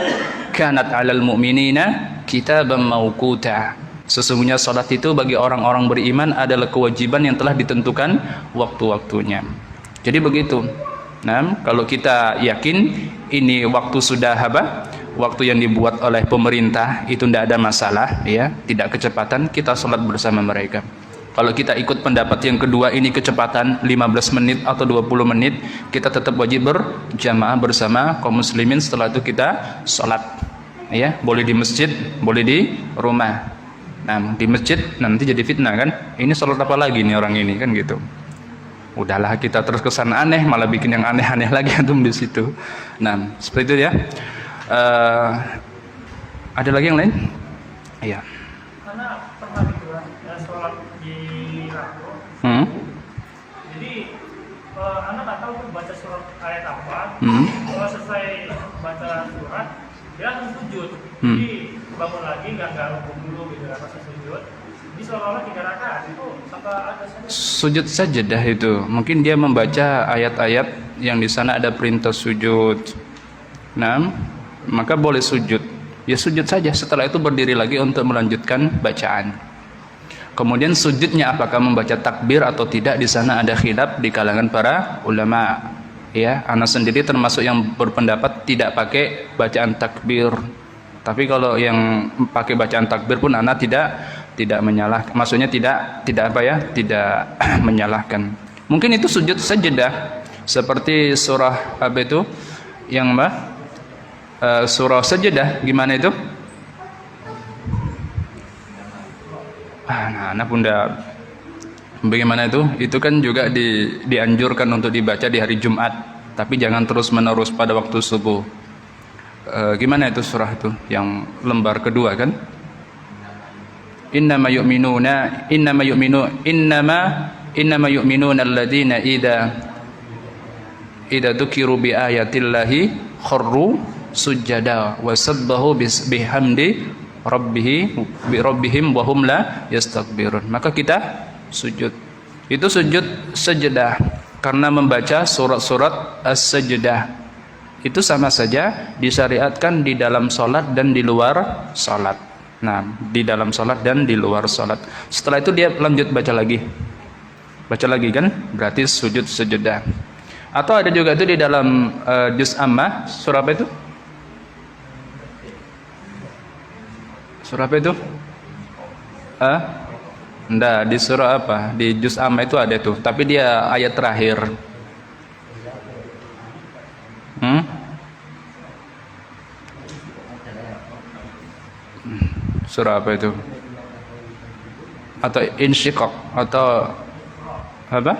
kanat 'alal mu'minina kitaban mauquta. Sesungguhnya sholat itu bagi orang-orang beriman adalah kewajiban yang telah ditentukan waktu-waktunya. Jadi begitu. Nah, kalau kita yakin ini waktu sudah waktu yang dibuat oleh pemerintah itu tidak ada masalah, ya, tidak kecepatan, kita sholat bersama mereka. Kalau kita ikut pendapat yang kedua, ini kecepatan 15 menit atau 20 menit, kita tetap wajib berjamaah bersama kaum muslimin. Setelah itu kita sholat, ya, boleh di masjid, boleh di rumah. Nah, di masjid nanti jadi fitnah kan, ini sholat apa lagi nih orang ini kan gitu. Udahlah, kita terus kesan aneh, malah bikin yang aneh-aneh lagi antum di situ. Nah, seperti itu ya. Ada lagi yang lain? Iya. Karena pernah gitu ya, sholat di Rako. Jadi anak nggak tahu tuh baca surat ayat apa. Kalau selesai baca surat, dia langsung sujud. Jadi bangun lagi nggak rukuk dulu gitu, langsung sujud. Ini seolah-olah 3 rakaat itu apa ada saja? Sujud sajadah itu. Mungkin dia membaca ayat-ayat yang di sana ada perintah sujud. Nah, maka boleh sujud. Ya sujud saja, setelah itu berdiri lagi untuk melanjutkan bacaan. Kemudian sujudnya apakah membaca takbir atau tidak, di sana ada khilaf di kalangan para ulama. Ya, anak sendiri termasuk yang berpendapat tidak pakai bacaan takbir. Tapi kalau yang pakai bacaan takbir pun anak tidak menyalahkan. Maksudnya tidak menyalahkan. Mungkin itu sujud sajadah seperti surah apa itu yang surah sajadah, gimana itu? Anak bunda, bagaimana itu? Itu kan juga dianjurkan untuk dibaca di hari Jumat, tapi jangan terus menerus pada waktu subuh. Gimana itu surah itu? Yang lembar kedua kan? Innama yu'minuna alladzina idza dzukiru bi ayatillahi kharru sujada wa sabbahu bihamdi rabbihim wa hum la yastakbirun. Maka kita sujud. Itu sujud sajadah karena membaca surat-surat as-sajdah. Itu sama saja disyariatkan di dalam salat dan di luar salat. Nah, di dalam salat dan di luar salat. Setelah itu dia lanjut baca lagi. Baca lagi kan? Berarti sujud sajadah. Atau ada juga itu di dalam juz Ammah, surah apa itu? Surah apa itu? Enggak, di surah apa? Di juz Ammah itu ada tuh, tapi dia ayat terakhir. Surah apa itu? atau insyiqaq atau apa?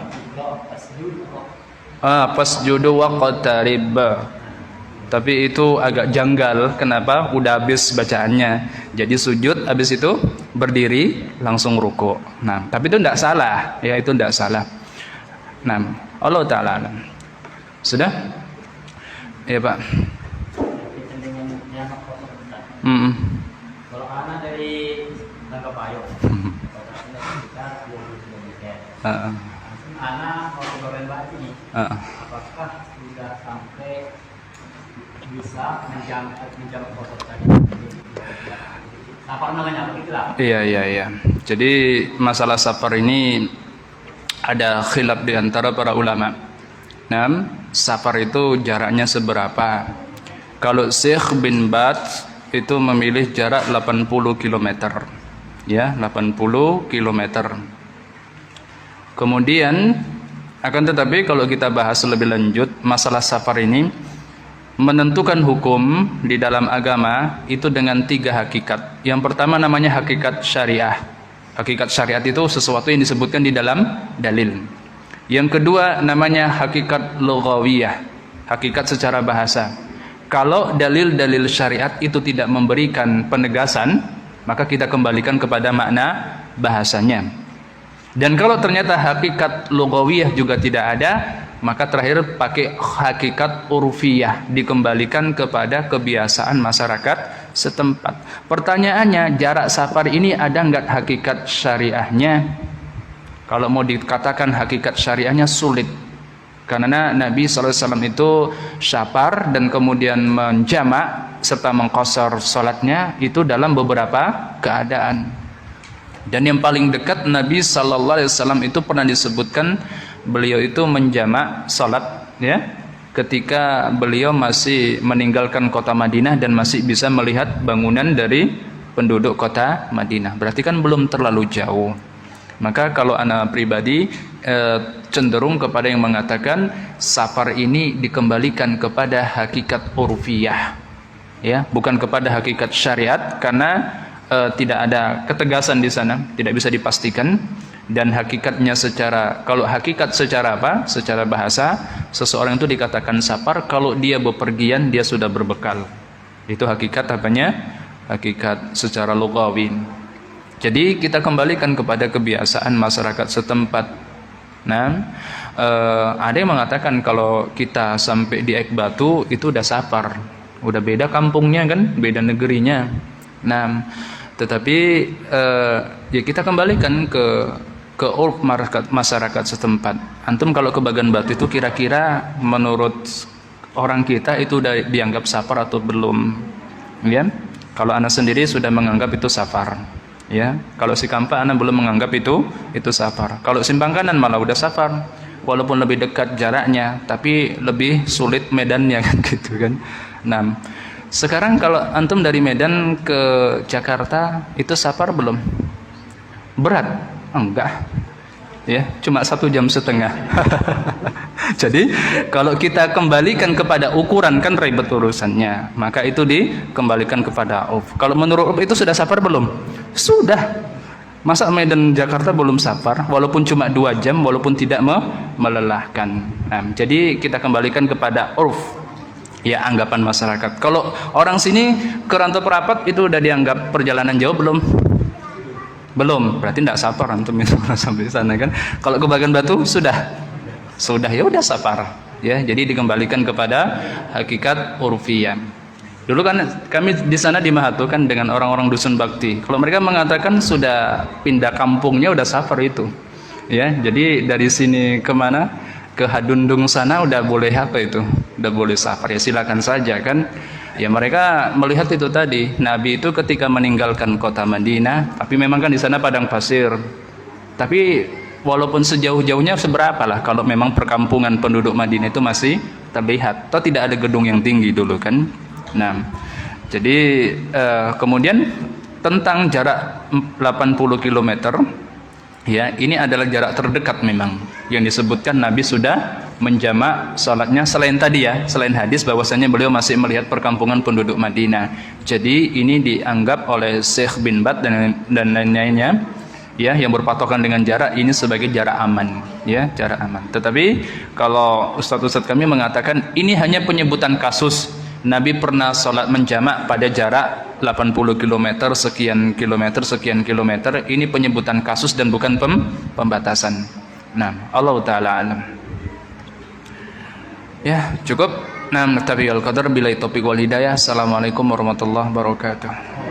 Fasjudu waqtarib. Tapi itu agak janggal. Kenapa? Udah habis bacaannya. Jadi sujud, habis itu berdiri langsung ruku. Nah, tapi itu tidak salah. Ya, itu tidak salah. Nah, Allah Ta'ala alam. Sudah? Ya, Pak. Kalau anak dari Tangga Payung, anak mau kemarin batu nih, apakah sudah sampai bisa menjangkau kotor tadi? Apa namanya? Begitulah. Iya. Jadi masalah safar ini ada khilaf di antara para ulama. Nah, safar itu jaraknya seberapa? Kalau Syekh bin Baz itu memilih jarak 80 km. Ya, 80 km. Kemudian akan tetapi kalau kita bahas lebih lanjut masalah safar ini, menentukan hukum di dalam agama itu dengan 3 hakikat. Yang pertama namanya hakikat syariah. Hakikat syariat itu sesuatu yang disebutkan di dalam dalil. Yang kedua namanya hakikat lughawiyah, hakikat secara bahasa. Kalau dalil-dalil syariat itu tidak memberikan penegasan, maka kita kembalikan kepada makna bahasanya. Dan kalau ternyata hakikat lughawiyah juga tidak ada, maka terakhir pakai hakikat urfiyah, dikembalikan kepada kebiasaan masyarakat setempat. Pertanyaannya, jarak safar ini ada enggak hakikat syariahnya? Kalau mau dikatakan hakikat syariahnya sulit. Karena Nabi SAW itu safar dan kemudian menjamak serta mengqashar salatnya itu dalam beberapa keadaan. Dan yang paling dekat Nabi SAW itu pernah disebutkan beliau itu menjamak salat ya ketika beliau masih meninggalkan kota Madinah dan masih bisa melihat bangunan dari penduduk kota Madinah. Berarti kan belum terlalu jauh. Maka kalau anak pribadi cenderung kepada yang mengatakan safar ini dikembalikan kepada hakikat urfiyah, ya, bukan kepada hakikat syariat, karena tidak ada ketegasan di sana, tidak bisa dipastikan. Dan hakikatnya kalau hakikat secara apa? Secara bahasa, seseorang itu dikatakan safar kalau dia bepergian, dia sudah berbekal. Itu hakikat apanya? Hakikat secara lughawi. Jadi kita kembalikan kepada kebiasaan masyarakat setempat. Nah, ada yang mengatakan kalau kita sampai di Ek Batu itu udah safar, udah beda kampungnya kan, beda negerinya. Nah, tetapi ya kita kembalikan ke urf masyarakat setempat. Antum kalau ke Bagan Batu itu kira-kira menurut orang kita itu udah dianggap safar atau belum? Ya, kalau anak sendiri sudah menganggap itu safar. Ya, kalau si Kampa anak belum menganggap itu safar. Kalau Simpang Kanan malah udah safar, walaupun lebih dekat jaraknya, tapi lebih sulit medannya kan gitu kan. Nah, sekarang kalau antum dari Medan ke Jakarta itu safar belum? Berat? Enggak. Ya, cuma 1,5 jam. Jadi kalau kita kembalikan kepada ukuran kan ribet urusannya, maka itu dikembalikan kepada urf. Kalau menurut urf itu sudah safar belum? Sudah. Masa Medan Jakarta belum safar walaupun cuma 2 jam, walaupun tidak melelahkan. Nah, jadi kita kembalikan kepada urf, ya, anggapan masyarakat. Kalau orang sini ke Rantau Perapat itu udah dianggap perjalanan jauh belum? Belum, berarti tidak safar antum itu sampai sana kan. Kalau ke Bagan Batu sudah ya udah safar, ya. Jadi dikembalikan kepada hakikat urfiyah. Dulu kan kami di sana di Mahatu kan dengan orang-orang dusun bakti. Kalau mereka mengatakan sudah pindah kampungnya udah safar itu, ya. Jadi dari sini kemana? Ke Hadundung sana udah boleh apa itu? Udah boleh safar, ya silakan saja kan. Ya mereka melihat itu tadi, Nabi itu ketika meninggalkan kota Madinah, tapi memang kan di sana padang pasir. Tapi walaupun sejauh-jauhnya seberapa lah, kalau memang perkampungan penduduk Madinah itu masih terlihat. Atau tidak ada gedung yang tinggi dulu kan. Nah, jadi kemudian tentang jarak 80 km, ya ini adalah jarak terdekat memang yang disebutkan Nabi sudah menjamak salatnya selain tadi ya, selain hadis bahwasanya beliau masih melihat perkampungan penduduk Madinah. Jadi ini dianggap oleh Syekh bin Baz dan lain-lainnya ya, yang berpatokan dengan jarak ini sebagai jarak aman, ya, jarak aman. Tetapi kalau ustadz-ustadz kami mengatakan ini hanya penyebutan kasus. Nabi pernah sholat menjamak pada jarak 80 km, sekian kilometer, sekian kilometer. Ini penyebutan kasus dan bukan pembatasan. Nah, Allah Ta'ala alam. Ya, cukup. Nah, naktafi al-qadar, billahi taufiq wal hidayah. Assalamualaikum warahmatullahi wabarakatuh.